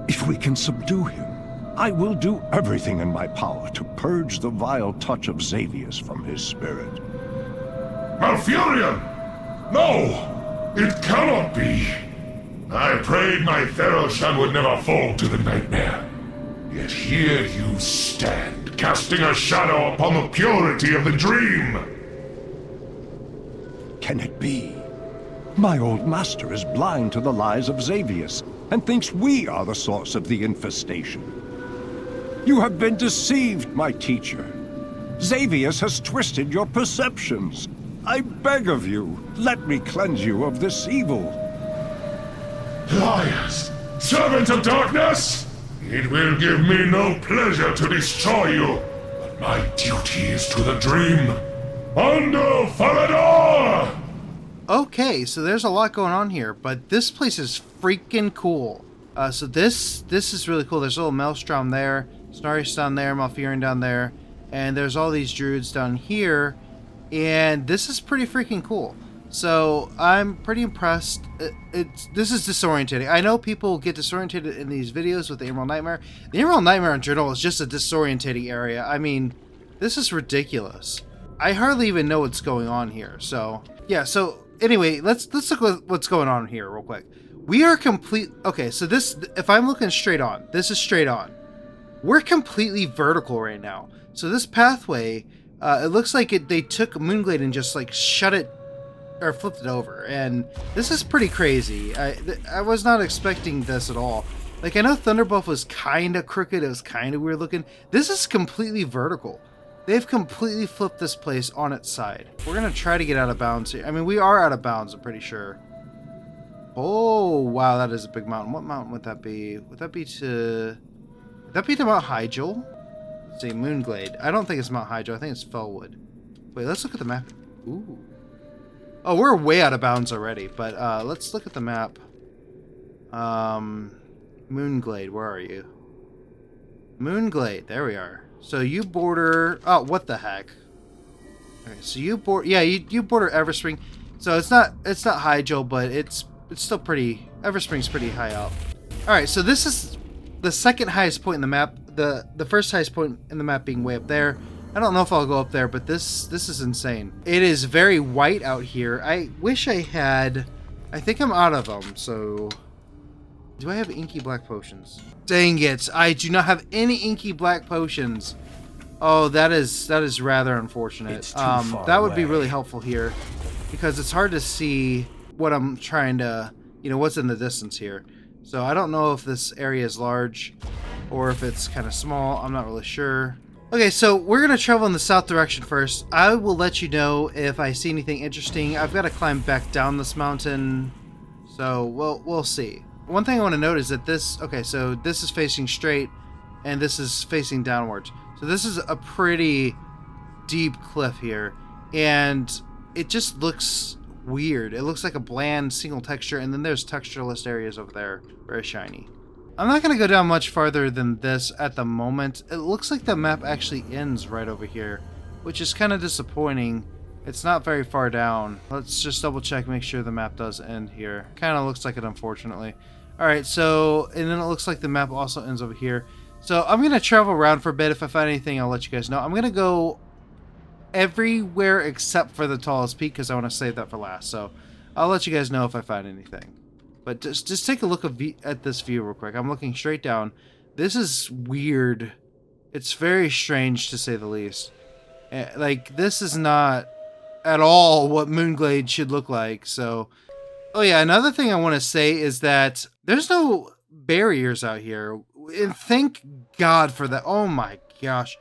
If we can subdue him, I will do everything in my power to purge the vile touch of Xavius from his spirit. Malfurion! No! It cannot be! I prayed my Theroshan would never fall to the nightmare. Yet here you stand, casting a shadow upon the purity of the dream! Can it be? My old master is blind to the lies of Xavius and thinks we are the source of the infestation. You have been deceived, my teacher. Xavius has twisted your perceptions. I beg of you, let me cleanse you of this evil. Liars! Servants of darkness! It will give me no pleasure to destroy you, but my duty is to the dream. Undo Farador! Okay, so there's a lot going on here, but this place is freaking cool. So this is really cool. There's a little Maelstrom there, Cenarius down there, Malfurion down there, and there's all these druids down here, and this is pretty freaking cool. So I'm pretty impressed. This is disorientating. I know people get disorientated in these videos with the Emerald Nightmare. The Emerald Nightmare in general is just a disorientating area. I mean, this is ridiculous. I hardly even know what's going on here. So yeah. So anyway, let's look at what's going on here real quick. We are complete. Okay, so this, if I'm looking straight on, this is straight on. We're completely vertical right now. So this pathway, it looks like they took Moonglade and just like shut it or flipped it over, and this is pretty crazy. I was not expecting this at all. Like, I know Thunderbuff was kind of crooked, it was kind of weird looking. This is completely vertical. They've completely flipped this place on its side. We're gonna try to get out of bounds here. I mean, we are out of bounds, I'm pretty sure. Oh wow, that is a big mountain. What mountain would that be? Would that be to Mount Hyjal? Let's see, Moonglade. I don't think it's Mount Hyjal, I think it's Fellwood. Wait, let's look at the map. Ooh. Oh, we're way out of bounds already, but let's look at the map. Moonglade, where are you? Moonglade, there we are. So you border... Oh, what the heck? Okay, so you border... Yeah, you border Everspring. So it's not Hyjal, but it's still pretty... Everspring's pretty high up. Alright, so this is the second highest point in the map. The first highest point in the map being way up there. I don't know if I'll go up there, but this is insane. It is very white out here. I wish I had... I think I'm out of them, so... Do I have inky black potions? Dang it, I do not have any inky black potions. Oh, that is rather unfortunate. It's too far that would be away. really helpful here, because it's hard to see what I'm trying to, what's in the distance here. So I don't know if this area is large or if it's kind of small. I'm not really sure. Okay, so we're going to travel in the south direction first. I will let you know if I see anything interesting. I've got to climb back down this mountain, so we'll see. One thing I want to note is that so this is facing straight and this is facing downwards. So this is a pretty deep cliff here, and it just looks weird. It looks like a bland single texture, and then there's textureless areas over there, very shiny. I'm not going to go down much farther than this at the moment. It looks like the map actually ends right over here, which is kind of disappointing. It's not very far down. Let's just double check, make sure the map does end here. Kind of looks like it, unfortunately. Alright, so, and then it looks like the map also ends over here. So I'm going to travel around for a bit. If I find anything, I'll let you guys know. I'm going to go everywhere except for the tallest peak because I want to save that for last. So I'll let you guys know if I find anything. But just take a look at this view real quick. I'm looking straight down. This is weird. It's very strange to say the least. Like, this is not at all what Moonglade should look like. So, oh yeah, another thing I want to say is that there's no barriers out here. And thank God for that. Oh my gosh.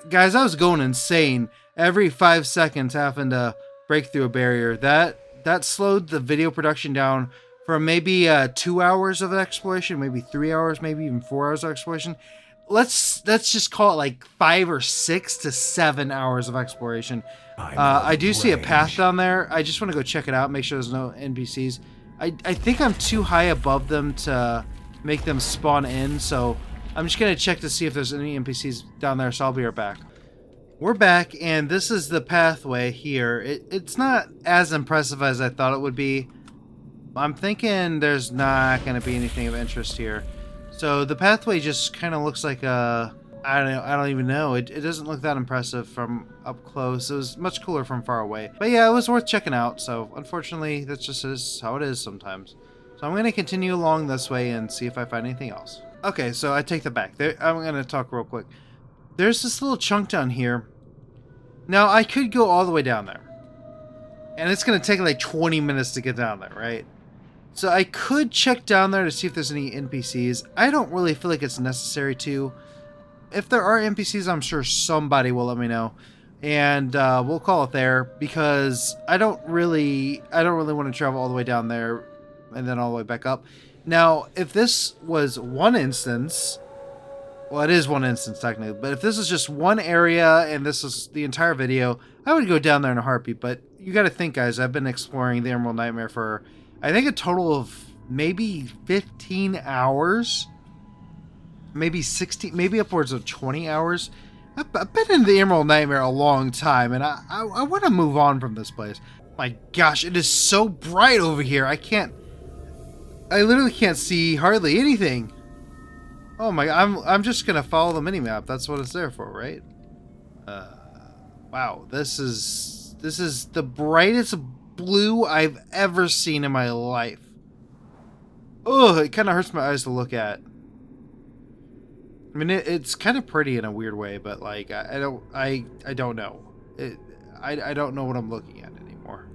Guys, I was going insane. Every 5 seconds having to break through a barrier. That slowed the video production down from maybe 2 hours of exploration, maybe 3 hours, maybe even 4 hours of exploration. Let's just call it like 5 or 6 to 7 hours of exploration. I do see a path down there. I just want to go check it out, make sure there's no NPCs. I think I'm too high above them to make them spawn in, so I'm just going to check to see if there's any NPCs down there, so I'll be right back. We're back, and this is the pathway here. It's not as impressive as I thought it would be. I'm thinking there's not going to be anything of interest here. So the pathway just kind of looks like a... I don't even know. It doesn't look that impressive from up close. It was much cooler from far away. But yeah, it was worth checking out. So unfortunately, that's just is how it is sometimes. So I'm going to continue along this way and see if I find anything else. Okay, so I take that back. I'm going to talk real quick. There's this little chunk down here. Now, I could go all the way down there. And it's going to take like 20 minutes to get down there, right? So I could check down there to see if there's any NPCs. I don't really feel like it's necessary to. If there are NPCs, I'm sure somebody will let me know. And we'll call it there, because I don't really want to travel all the way down there and then all the way back up. Now, if this was one instance, well, it is one instance technically, but if this is just one area and this is the entire video, I would go down there in a heartbeat. But you got to think, guys, I've been exploring the Emerald Nightmare for, I think, a total of maybe 15 hours, maybe 16, maybe upwards of 20 hours. I've been in the Emerald Nightmare a long time, and I want to move on from this place. My gosh, it is so bright over here. I literally can't see hardly anything. Oh my, I'm just gonna follow the minimap. That's what it's there for, right? Wow, this is the brightest blue I've ever seen in my life. Oh, it kind of hurts my eyes to look at. I mean, it's kind of pretty in a weird way, but like I don't know. I don't know what I'm looking at anymore.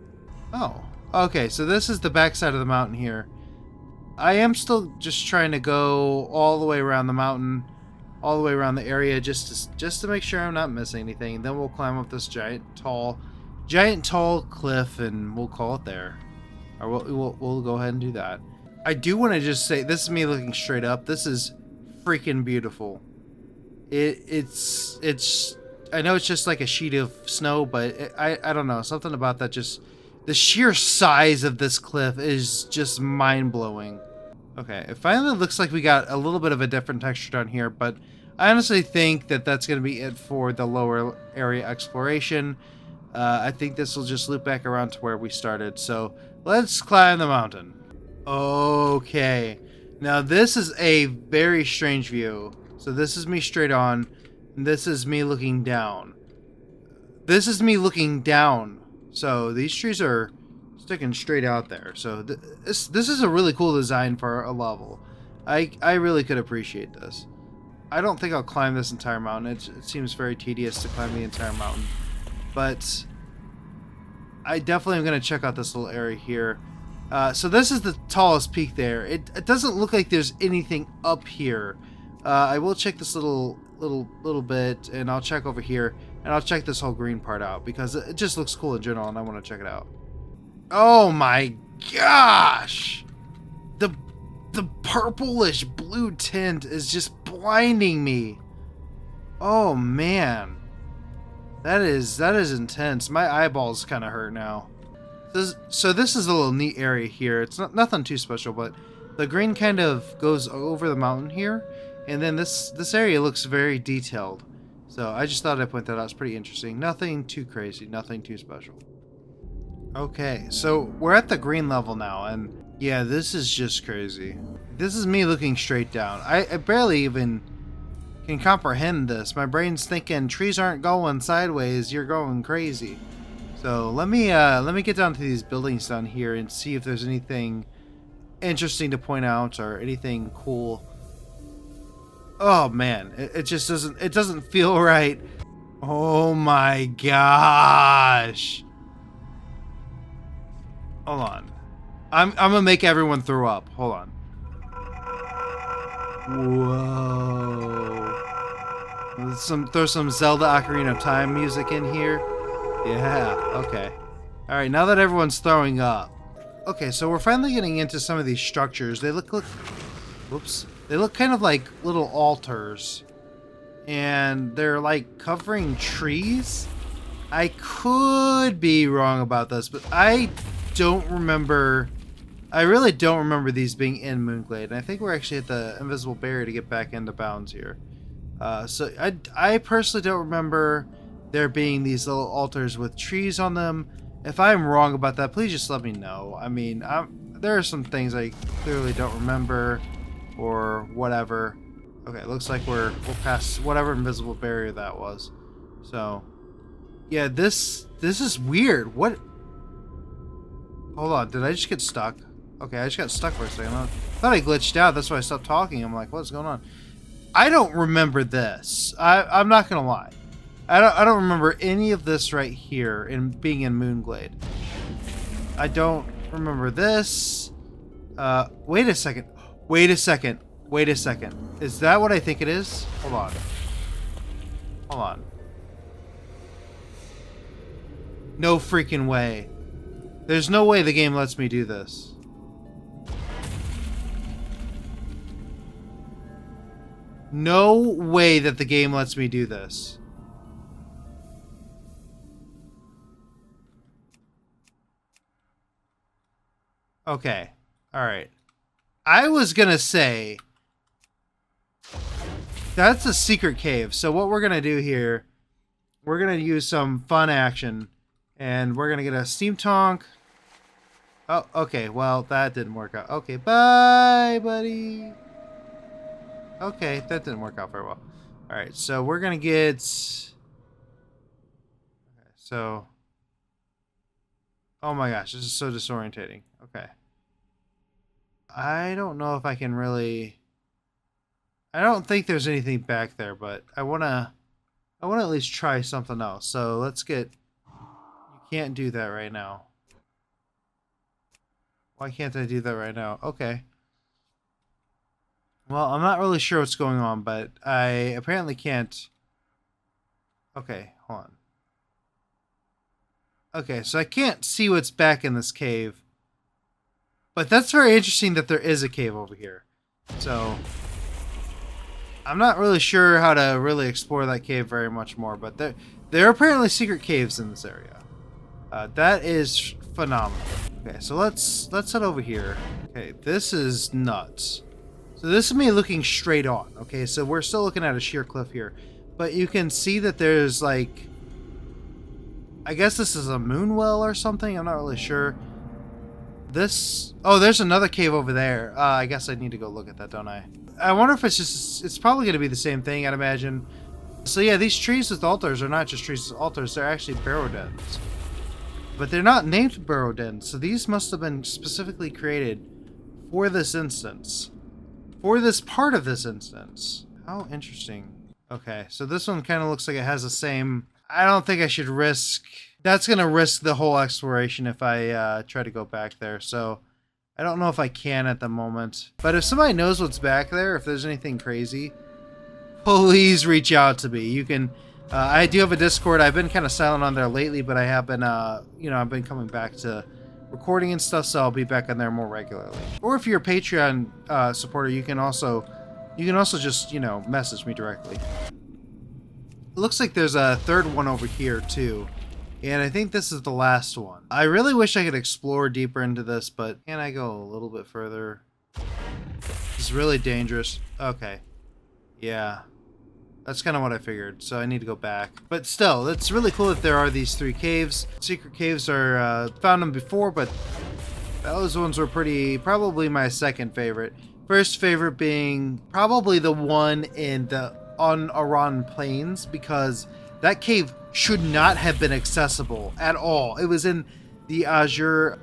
Oh, okay. So this is the backside of the mountain here. I am still just trying to go all the way around the mountain, all the way around the area, just to make sure I'm not missing anything. Then we'll climb up this giant tall cliff, and we'll call it there. Or we'll go ahead and do that. I do want to just say, this is me looking straight up. This is freaking beautiful. It's I know it's just like a sheet of snow, but I don't know, something about that, just the sheer size of this cliff is just mind-blowing. Okay, it finally looks like we got a little bit of a different texture down here, but I honestly think that that's going to be it for the lower area exploration. I think this will just loop back around to where we started, so let's climb the mountain. Okay, now this is a very strange view. So this is me straight on, and this is me looking down. This is me looking down. So these trees are sticking straight out there. So this is a really cool design for a level. I really could appreciate this. I don't think I'll climb this entire mountain. It seems very tedious to climb the entire mountain. But I definitely am going to check out this little area here. So this is the tallest peak there. It doesn't look like there's anything up here. I will check this little bit, and I'll check over here, and I'll check this whole green part out because it just looks cool in general, and I want to check it out. Oh my gosh! The purplish blue tint is just blinding me. Oh man, that is intense. My eyeballs kind of hurt now. So this is a little neat area here. It's nothing too special, but the green kind of goes over the mountain here, and then this area looks very detailed. So I just thought I'd point that out. It's pretty interesting. Nothing too crazy, nothing too special. Okay, so we're at the green level now, and yeah, this is just crazy. This is me looking straight down. I barely even can comprehend this. My brain's thinking trees aren't going sideways, you're going crazy. So let me get down to these buildings down here and see if there's anything interesting to point out or anything cool. Oh man, it just doesn't feel right. Oh my gosh. Hold on. I'm gonna make everyone throw up. Hold on. Whoa. Throw some Zelda Ocarina of Time music in here. Yeah, okay. Alright, now that everyone's throwing up. Okay, so we're finally getting into some of these structures. They look whoops. They look kind of like little altars. And they're like covering trees. I could be wrong about this, but I really don't remember these being in Moonglade. And I think we're actually at the invisible barrier to get back into bounds here. So I personally don't remember there being these little altars with trees on them. If I'm wrong about that, please just let me know. I mean, there are some things I clearly don't remember or whatever. Okay, looks like we'll pass whatever invisible barrier that was. So, yeah, this is weird. What? Hold on, did I just get stuck? Okay, I just got stuck for a second. I thought I glitched out. That's why I stopped talking. I'm like, what's going on? I don't remember this. I'm not gonna lie. I don't remember any of this right here in being in Moonglade. I don't remember this. Wait a second. Wait a second. Wait a second. Is that what I think it is? Hold on. Hold on. No freaking way. There's no way the game lets me do this. No way that the game lets me do this. Okay. Alright. I was gonna say that's a secret cave. So what we're gonna do here, we're gonna use some fun action, and we're gonna get a steam tonk. Oh, okay. Well, that didn't work out. Okay, bye, buddy. Okay, that didn't work out very well. All right, so we're gonna get. Okay, so. Oh my gosh, this is so disorientating. Okay. I don't know if I can really. I don't think there's anything back there, but I wanna at least try something else. So let's get. You can't do that right now. Why can't I do that right now? Okay. Well, I'm not really sure what's going on, but I apparently can't. Okay, hold on. Okay, so I can't see what's back in this cave. But that's very interesting that there is a cave over here. So, I'm not really sure how to really explore that cave very much more, but there are apparently secret caves in this area. That is phenomenal. Okay, so let's head over here. Okay, this is nuts. So this is me looking straight on. Okay, so we're still looking at a sheer cliff here, but you can see that there's like, I guess this is a moon well or something. I'm not really sure. Oh, there's another cave over there. I guess I need to go look at that, don't I? I wonder if it's probably going to be the same thing, I'd imagine. So yeah, these trees with altars are not just trees with altars, they're actually barrow dens. But they're not named barrow dens, so these must have been specifically created for this instance. For this part of this instance. How interesting. Okay, so this one kind of looks like it has the same. I don't think I should risk. That's going to risk the whole exploration if I try to go back there. So I don't know if I can at the moment. But if somebody knows what's back there, if there's anything crazy, please reach out to me. You can... I do have a Discord. I've been kind of silent on there lately, but I have been, you know, I've been coming back to recording and stuff, so I'll be back on there more regularly. Or if you're a Patreon supporter, you can also just, you know, message me directly. It looks like there's a third one over here too, and I think this is the last one. I really wish I could explore deeper into this, but can I go a little bit further? It's really dangerous. Okay, yeah. That's kind of what I figured, so I need to go back. But still, it's really cool that there are these 3 caves. Secret caves are, found them before, but those ones were probably my second favorite. First favorite being probably the one in the Aran Plains, because that cave should not have been accessible at all. It was in the Azure...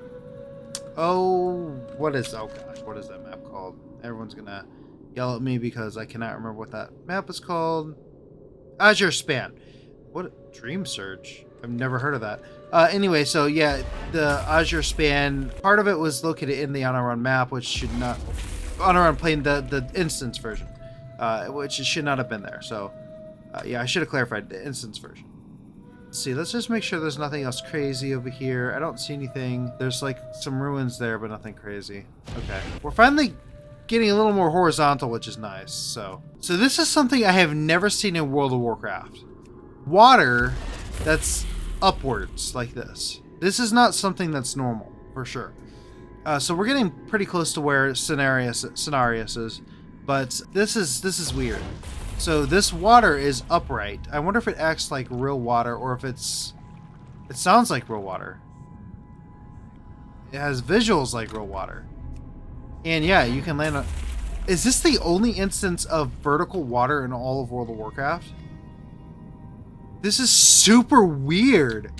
oh gosh, what is that map called? Everyone's gonna yell at me because I cannot remember what that map is called. Azure Span. What? Dream Surge? I've never heard of that. Anyway, so yeah, the Azure Span, part of it was located in the Anaran map, which should not... Anaran Plain, the instance version, which it should not have been there. So, yeah, I should have clarified the instance version. Let's see, let's just make sure there's nothing else crazy over here. I don't see anything. There's like some ruins there, but nothing crazy. Okay. We're finally getting a little more horizontal, which is nice. So this is something I have never seen in World of Warcraft. Water that's upwards like this. This is not something that's normal, for sure. So we're getting pretty close to where Cenarius is, but this is weird. So this water is upright. I wonder if it acts like real water, or if it sounds like real water. It has visuals like real water. And yeah, you can land on... Is this the only instance of vertical water in all of World of Warcraft? This is super weird.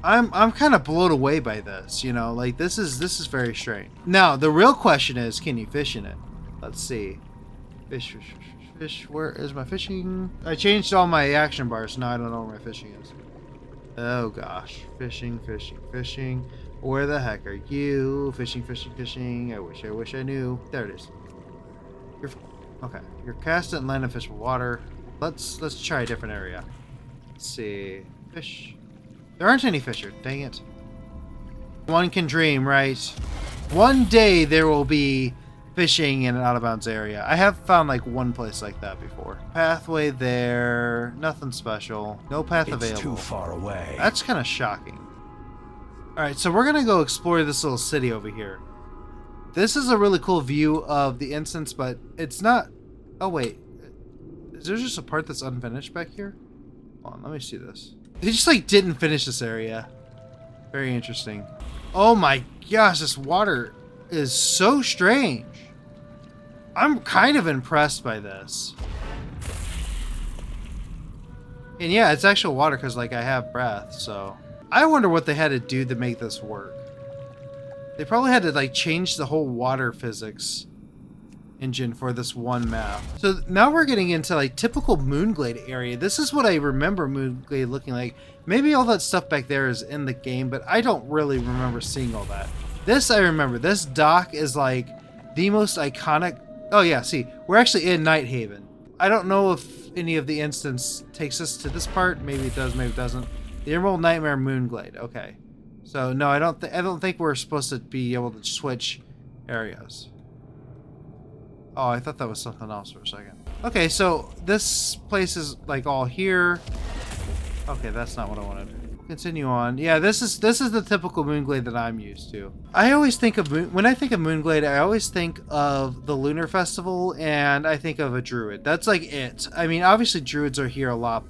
I'm kind of blown away by this, you know, like this is very strange. Now, the real question is, can you fish in it? Let's see. Fish, fish, fish, fish. Where is my fishing? I changed all my action bars, so now I don't know where my fishing is. Oh gosh. Fishing, fishing, fishing. Where the heck are you? Fishing, fishing, fishing. I wish I knew. There it is. Okay. You're cast it and land in fish with water. Let's try a different area. Let's see. Fish. There aren't any fish here. Dang it. One can dream, right? One day there will be fishing in an out of bounds area. I have found like one place like that before. Pathway there. Nothing special. No path available. It's too far away. That's kind of shocking. Alright, so we're gonna go explore this little city over here. This is a really cool view of the instance, but it's not... Oh wait. Is there just a part that's unfinished back here? Hold on, let me see this. They just like didn't finish this area. Very interesting. Oh my gosh, this water is so strange. I'm kind of impressed by this. And yeah, it's actual water because like I have breath, so... I wonder what they had to do to make this work. They probably had to like change the whole water physics engine for this one map. So now we're getting into like typical Moonglade area. This is what I remember Moonglade looking like. Maybe all that stuff back there is in the game, but I don't really remember seeing all that. This I remember. This dock is like the most iconic... Oh yeah, see, we're actually in Nighthaven. I don't know if any of the instance takes us to this part. Maybe it does, maybe it doesn't. The Emerald Nightmare Moonglade. Okay. So no, I don't think we're supposed to be able to switch areas. Oh, I thought that was something else for a second. Okay, so this place is like all here. Okay, that's not what I wanted. Continue on. Yeah, this is the typical Moonglade that I'm used to. I always think of when I think of Moonglade, I always think of the Lunar Festival, and I think of a druid. That's like it. I mean, obviously druids are here a lot.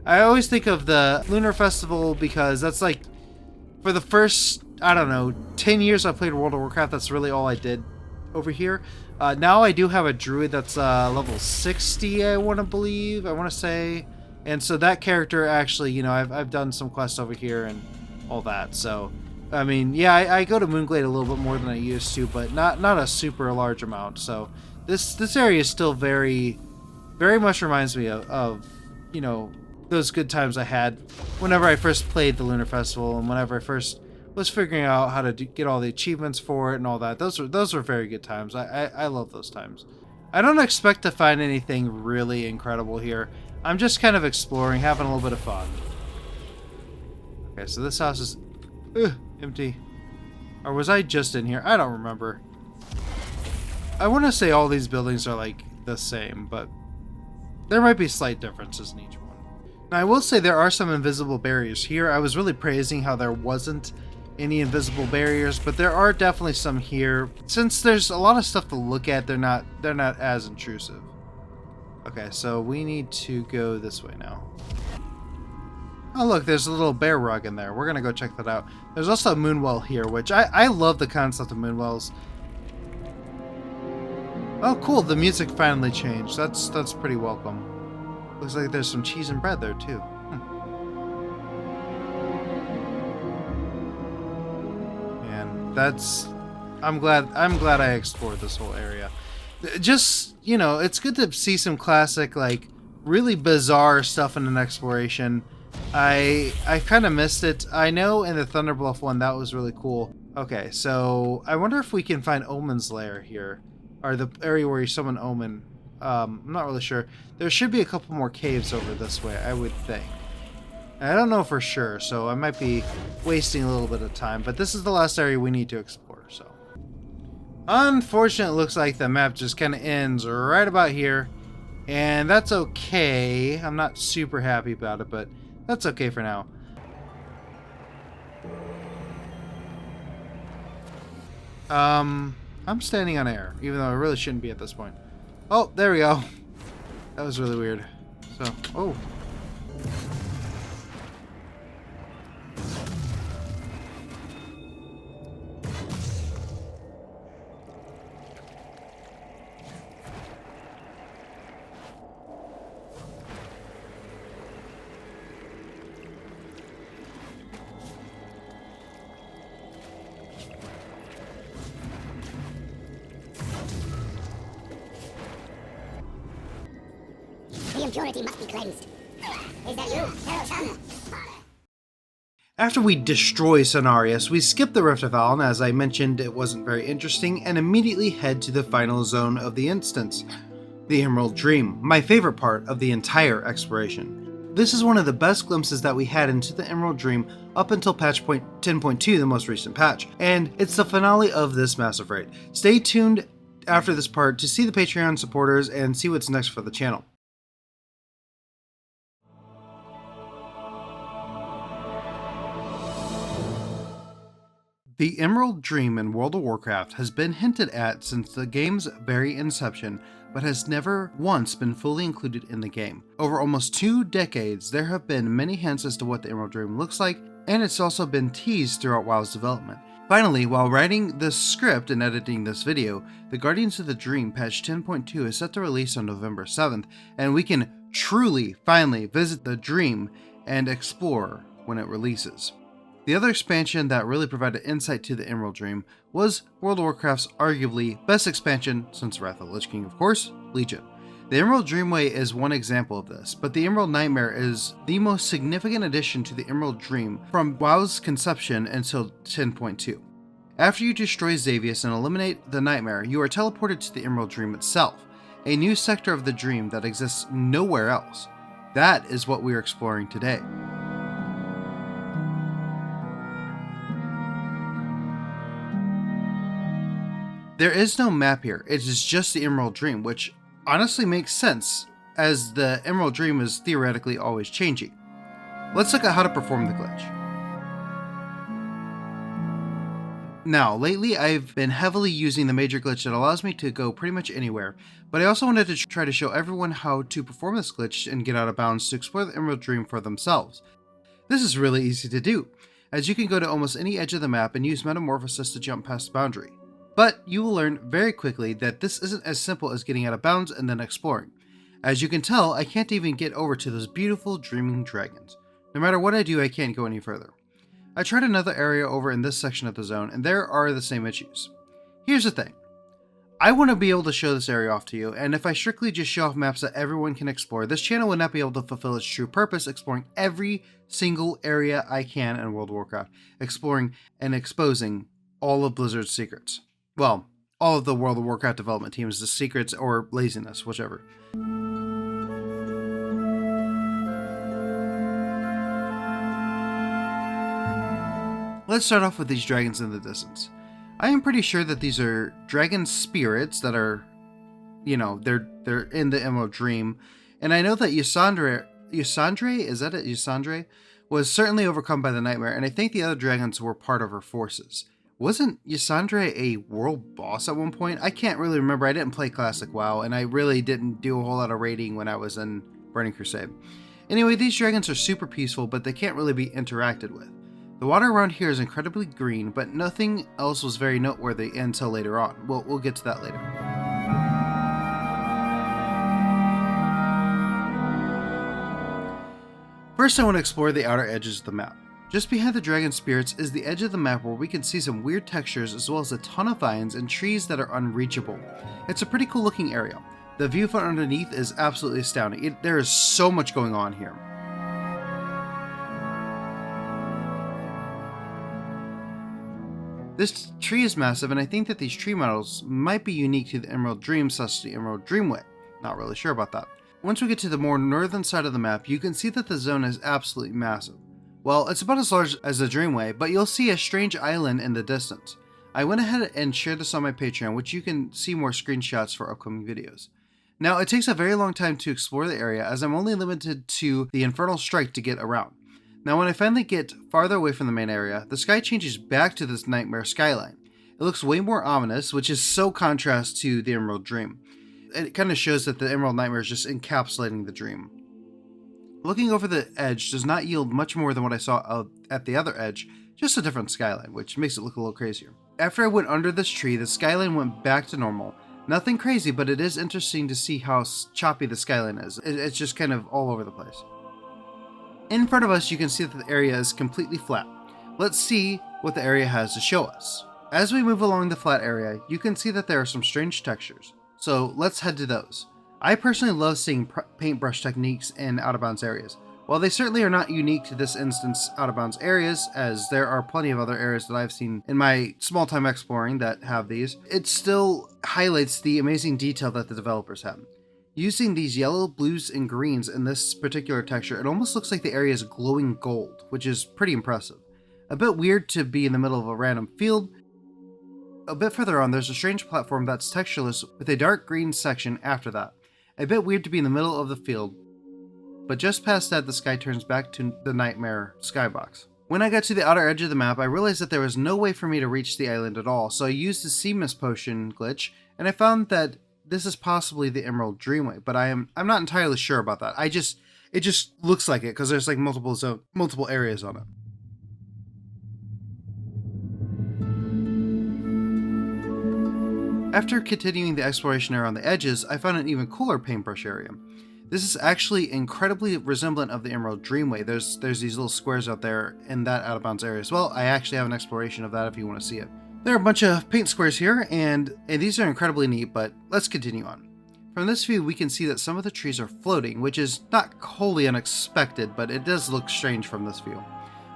I always think of the Lunar Festival because that's like, for the first, I don't know, 10 years I played World of Warcraft, that's really all I did over here. Now I do have a druid that's level 60, I want to say. And so that character actually, you know, I've done some quests over here and all that. So, I mean, yeah, I go to Moonglade a little bit more than I used to, but not a super large amount. So this area is still very, very much reminds me of you know, those good times I had whenever I first played the Lunar Festival and whenever I first was figuring out how to get all the achievements for it and all that. Those were very good times. I love those times. I don't expect to find anything really incredible here. I'm just kind of exploring, having a little bit of fun. Okay, so this house is empty. Or was I just in here? I don't remember. I want to say all these buildings are like the same, but there might be slight differences in each one. Now, I will say there are some invisible barriers here. I was really praising how there wasn't any invisible barriers, but there are definitely some here. Since there's a lot of stuff to look at, they're not as intrusive. Okay, so we need to go this way now. Oh look, there's a little bear rug in there. We're gonna go check that out. There's also a moonwell here, which I love the concept of moonwells. Oh cool, the music finally changed. That's pretty welcome. Looks like there's some cheese and bread there too. Man, I'm glad I explored this whole area. Just, you know, it's good to see some classic, like, really bizarre stuff in an exploration. I kind of missed it. I know in the Thunder Bluff one that was really cool. Okay, so I wonder if we can find Omen's Lair here, or the area where you summon Omen. I'm not really sure. There should be a couple more caves over this way, I would think. I don't know for sure, so I might be wasting a little bit of time, but this is the last area we need to explore, so. Unfortunately, it looks like the map just kind of ends right about here, and that's okay. I'm not super happy about it, but that's okay for now. I'm standing on air, even though I really shouldn't be at this point. Oh, there we go. That was really weird. So, oh. The impurity must be cleansed. Is that you, Feral-chan? After we destroy Cenarius, we skip the Rift of Aln, as I mentioned it wasn't very interesting, and immediately head to the final zone of the instance, the Emerald Dream, my favorite part of the entire exploration. This is one of the best glimpses that we had into the Emerald Dream up until patch point 10.2, the most recent patch, and it's the finale of this massive raid. Stay tuned after this part to see the Patreon supporters and see what's next for the channel. The Emerald Dream in World of Warcraft has been hinted at since the game's very inception, but has never once been fully included in the game. Over almost 2 decades, there have been many hints as to what the Emerald Dream looks like, and it's also been teased throughout WoW's development. Finally, while writing this script and editing this video, the Guardians of the Dream patch 10.2 is set to release on November 7th, and we can truly, finally visit the Dream and explore when it releases. The other expansion that really provided insight to the Emerald Dream was World of Warcraft's arguably best expansion since Wrath of the Lich King, of course, Legion. The Emerald Dreamway is one example of this, but the Emerald Nightmare is the most significant addition to the Emerald Dream from WoW's conception until 10.2. After you destroy Xavius and eliminate the Nightmare, you are teleported to the Emerald Dream itself, a new sector of the Dream that exists nowhere else. That is what we are exploring today. There is no map here, it is just the Emerald Dream, which honestly makes sense, as the Emerald Dream is theoretically always changing. Let's look at how to perform the glitch. Now, lately I've been heavily using the major glitch that allows me to go pretty much anywhere, but I also wanted to try to show everyone how to perform this glitch and get out of bounds to explore the Emerald Dream for themselves. This is really easy to do, as you can go to almost any edge of the map and use Metamorphosis to jump past the boundary. But you will learn very quickly that this isn't as simple as getting out of bounds and then exploring. As you can tell, I can't even get over to those beautiful dreaming dragons. No matter what I do, I can't go any further. I tried another area over in this section of the zone, and there are the same issues. Here's the thing. I want to be able to show this area off to you, and if I strictly just show off maps that everyone can explore, this channel would not be able to fulfill its true purpose, exploring every single area I can in World of Warcraft, exploring and exposing all of Blizzard's secrets. Well, all of the World of Warcraft development team's secrets or laziness, whichever. Let's start off with these dragons in the distance. I am pretty sure that these are dragon spirits that are, you know, they're in the Emerald Dream. And I know that Ysandre, is that it? Ysandre was certainly overcome by the Nightmare, and I think the other dragons were part of her forces. Wasn't Ysandre a world boss at one point? I can't really remember. I didn't play Classic WoW, and I really didn't do a whole lot of raiding when I was in Burning Crusade. Anyway, these dragons are super peaceful, but they can't really be interacted with. The water around here is incredibly green, but nothing else was very noteworthy until later on. We'll get to that later. First, I want to explore the outer edges of the map. Just behind the dragon spirits is the edge of the map where we can see some weird textures as well as a ton of vines and trees that are unreachable. It's a pretty cool looking area. The view from underneath is absolutely astounding. There is so much going on here. This tree is massive, and I think that these tree models might be unique to the Emerald Dream / the Emerald Dreamway. Not really sure about that. Once we get to the more northern side of the map, you can see that the zone is absolutely massive. Well, it's about as large as the Dreamway, but you'll see a strange island in the distance. I went ahead and shared this on my Patreon, which you can see more screenshots for upcoming videos. Now, it takes a very long time to explore the area, as I'm only limited to the Infernal Strike to get around. Now, when I finally get farther away from the main area, the sky changes back to this nightmare skyline. It looks way more ominous, which is so contrast to the Emerald Dream. It kind of shows that the Emerald Nightmare is just encapsulating the dream. Looking over the edge does not yield much more than what I saw at the other edge, just a different skyline, which makes it look a little crazier. After I went under this tree, the skyline went back to normal. Nothing crazy, but it is interesting to see how choppy the skyline is. It's just kind of all over the place. In front of us, you can see that the area is completely flat. Let's see what the area has to show us. As we move along the flat area, you can see that there are some strange textures. So let's head to those. I personally love seeing paintbrush techniques in out-of-bounds areas. While they certainly are not unique to this instance out-of-bounds areas, as there are plenty of other areas that I've seen in my small time exploring that have these, it still highlights the amazing detail that the developers have. Using these yellow, blues, and greens in this particular texture, it almost looks like the area is glowing gold, which is pretty impressive. A bit weird to be in the middle of a random field. A bit further on, there's a strange platform that's textureless with a dark green section after that. A bit weird to be in the middle of the field, but just past that, the sky turns back to the Nightmare skybox. When I got to the outer edge of the map, I realized that there was no way for me to reach the island at all, so I used the Sea Mist potion glitch, and I found that this is possibly the Emerald Dreamway, but I'm not entirely sure about that. It just looks like it because there's like multiple areas on it. After continuing the exploration around the edges, I found an even cooler paintbrush area. This is actually incredibly resemblant of the Emerald Dreamway. There's these little squares out there in that out of bounds area as well. I actually have an exploration of that if you want to see it. There are a bunch of paint squares here, and these are incredibly neat, but let's continue on. From this view, we can see that some of the trees are floating, which is not wholly unexpected, but it does look strange from this view.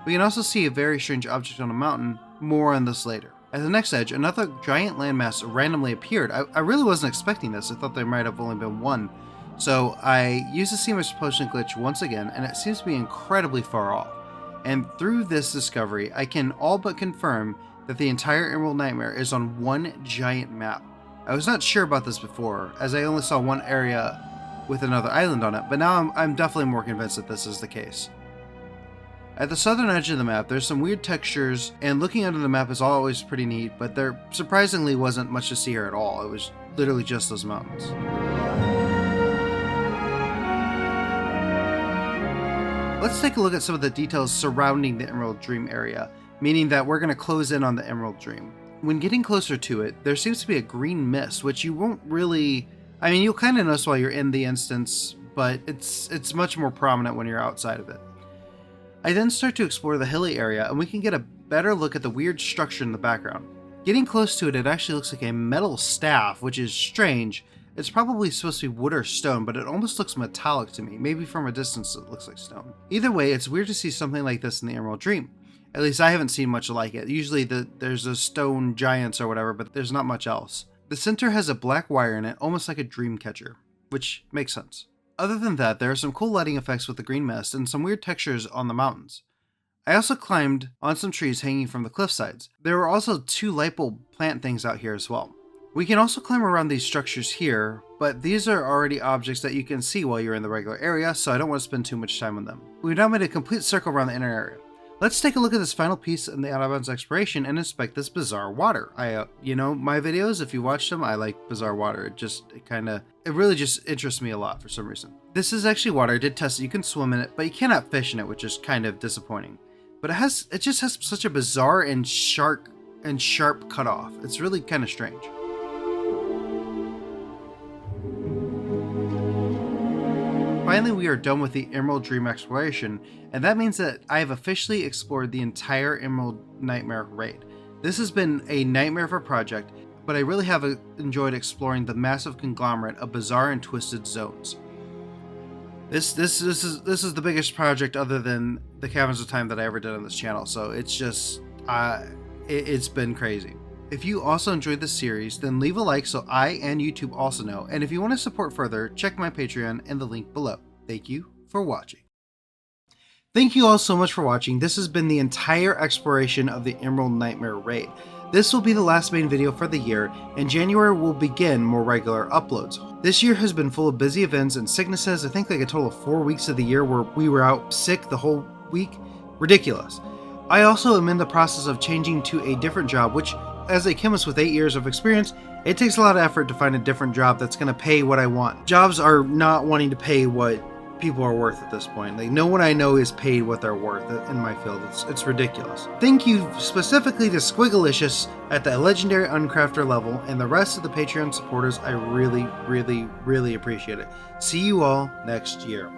We can also see a very strange object on a mountain, more on this later. At the next edge, another giant landmass randomly appeared. I really wasn't expecting this. I thought there might have only been one. So I used the Sea Mist potion glitch once again, and it seems to be incredibly far off. And through this discovery, I can all but confirm that the entire Emerald Nightmare is on one giant map. I was not sure about this before, as I only saw one area with another island on it, but now I'm definitely more convinced that this is the case. At the southern edge of the map, there's some weird textures, and looking under the map is always pretty neat, but there surprisingly wasn't much to see here at all. It was literally just those mountains. Let's take a look at some of the details surrounding the Emerald Dream area, meaning that we're going to close in on the Emerald Dream. When getting closer to it, there seems to be a green mist, which you won't really... I mean, you'll kind of notice while you're in the instance, but it's much more prominent when you're outside of it. I then start to explore the hilly area, and we can get a better look at the weird structure in the background. Getting close to it, it actually looks like a metal staff, which is strange. It's probably supposed to be wood or stone, but it almost looks metallic to me. Maybe from a distance it looks like stone. Either way, it's weird to see something like this in the Emerald Dream. At least I haven't seen much like it. Usually there's a stone giants or whatever, but there's not much else. The center has a black wire in it, almost like a dream catcher, which makes sense. Other than that, there are some cool lighting effects with the green mist and some weird textures on the mountains. I also climbed on some trees hanging from the cliff sides. There were also 2 light bulb plant things out here as well. We can also climb around these structures here, but these are already objects that you can see while you're in the regular area, so I don't want to spend too much time on them. We've now made a complete circle around the inner area. Let's take a look at this final piece in the Out of Bounds exploration and inspect this bizarre water. My videos, if you watch them, I like bizarre water. It really just interests me a lot for some reason. This is actually water. I did test it. You can swim in it, but you cannot fish in it, which is kind of disappointing. But it just has such a bizarre and sharp cutoff. It's really kind of strange. Finally, we are done with the Emerald Dream exploration, and that means that I have officially explored the entire Emerald Nightmare raid. This has been a nightmare of a project, but I really have enjoyed exploring the massive conglomerate of bizarre and twisted zones. This is the biggest project other than the Caverns of Time that I ever did on this channel, so it's just it's been crazy. If you also enjoyed this series, then leave a like so I and YouTube also know, and if you want to support further, check my Patreon and the link below. Thank you for watching. Thank you all so much for watching. This has been the entire exploration of the Emerald Nightmare raid. This will be the last main video for the year, and January will begin more regular uploads. This year has been full of busy events and sicknesses. I think like a total of 4 weeks of the year where we were out sick the whole week. Ridiculous. I also am in the process of changing to a different job, which, as a chemist with 8 years of experience, it takes a lot of effort to find a different job that's going to pay what I want. Jobs are not wanting to pay what people are worth at this point. Like, no one I know is paid what they're worth in my field. It's ridiculous. Thank you specifically to Squigglicious at the Legendary Uncrafter level and the rest of the Patreon supporters. I really, really, really appreciate it. See you all next year.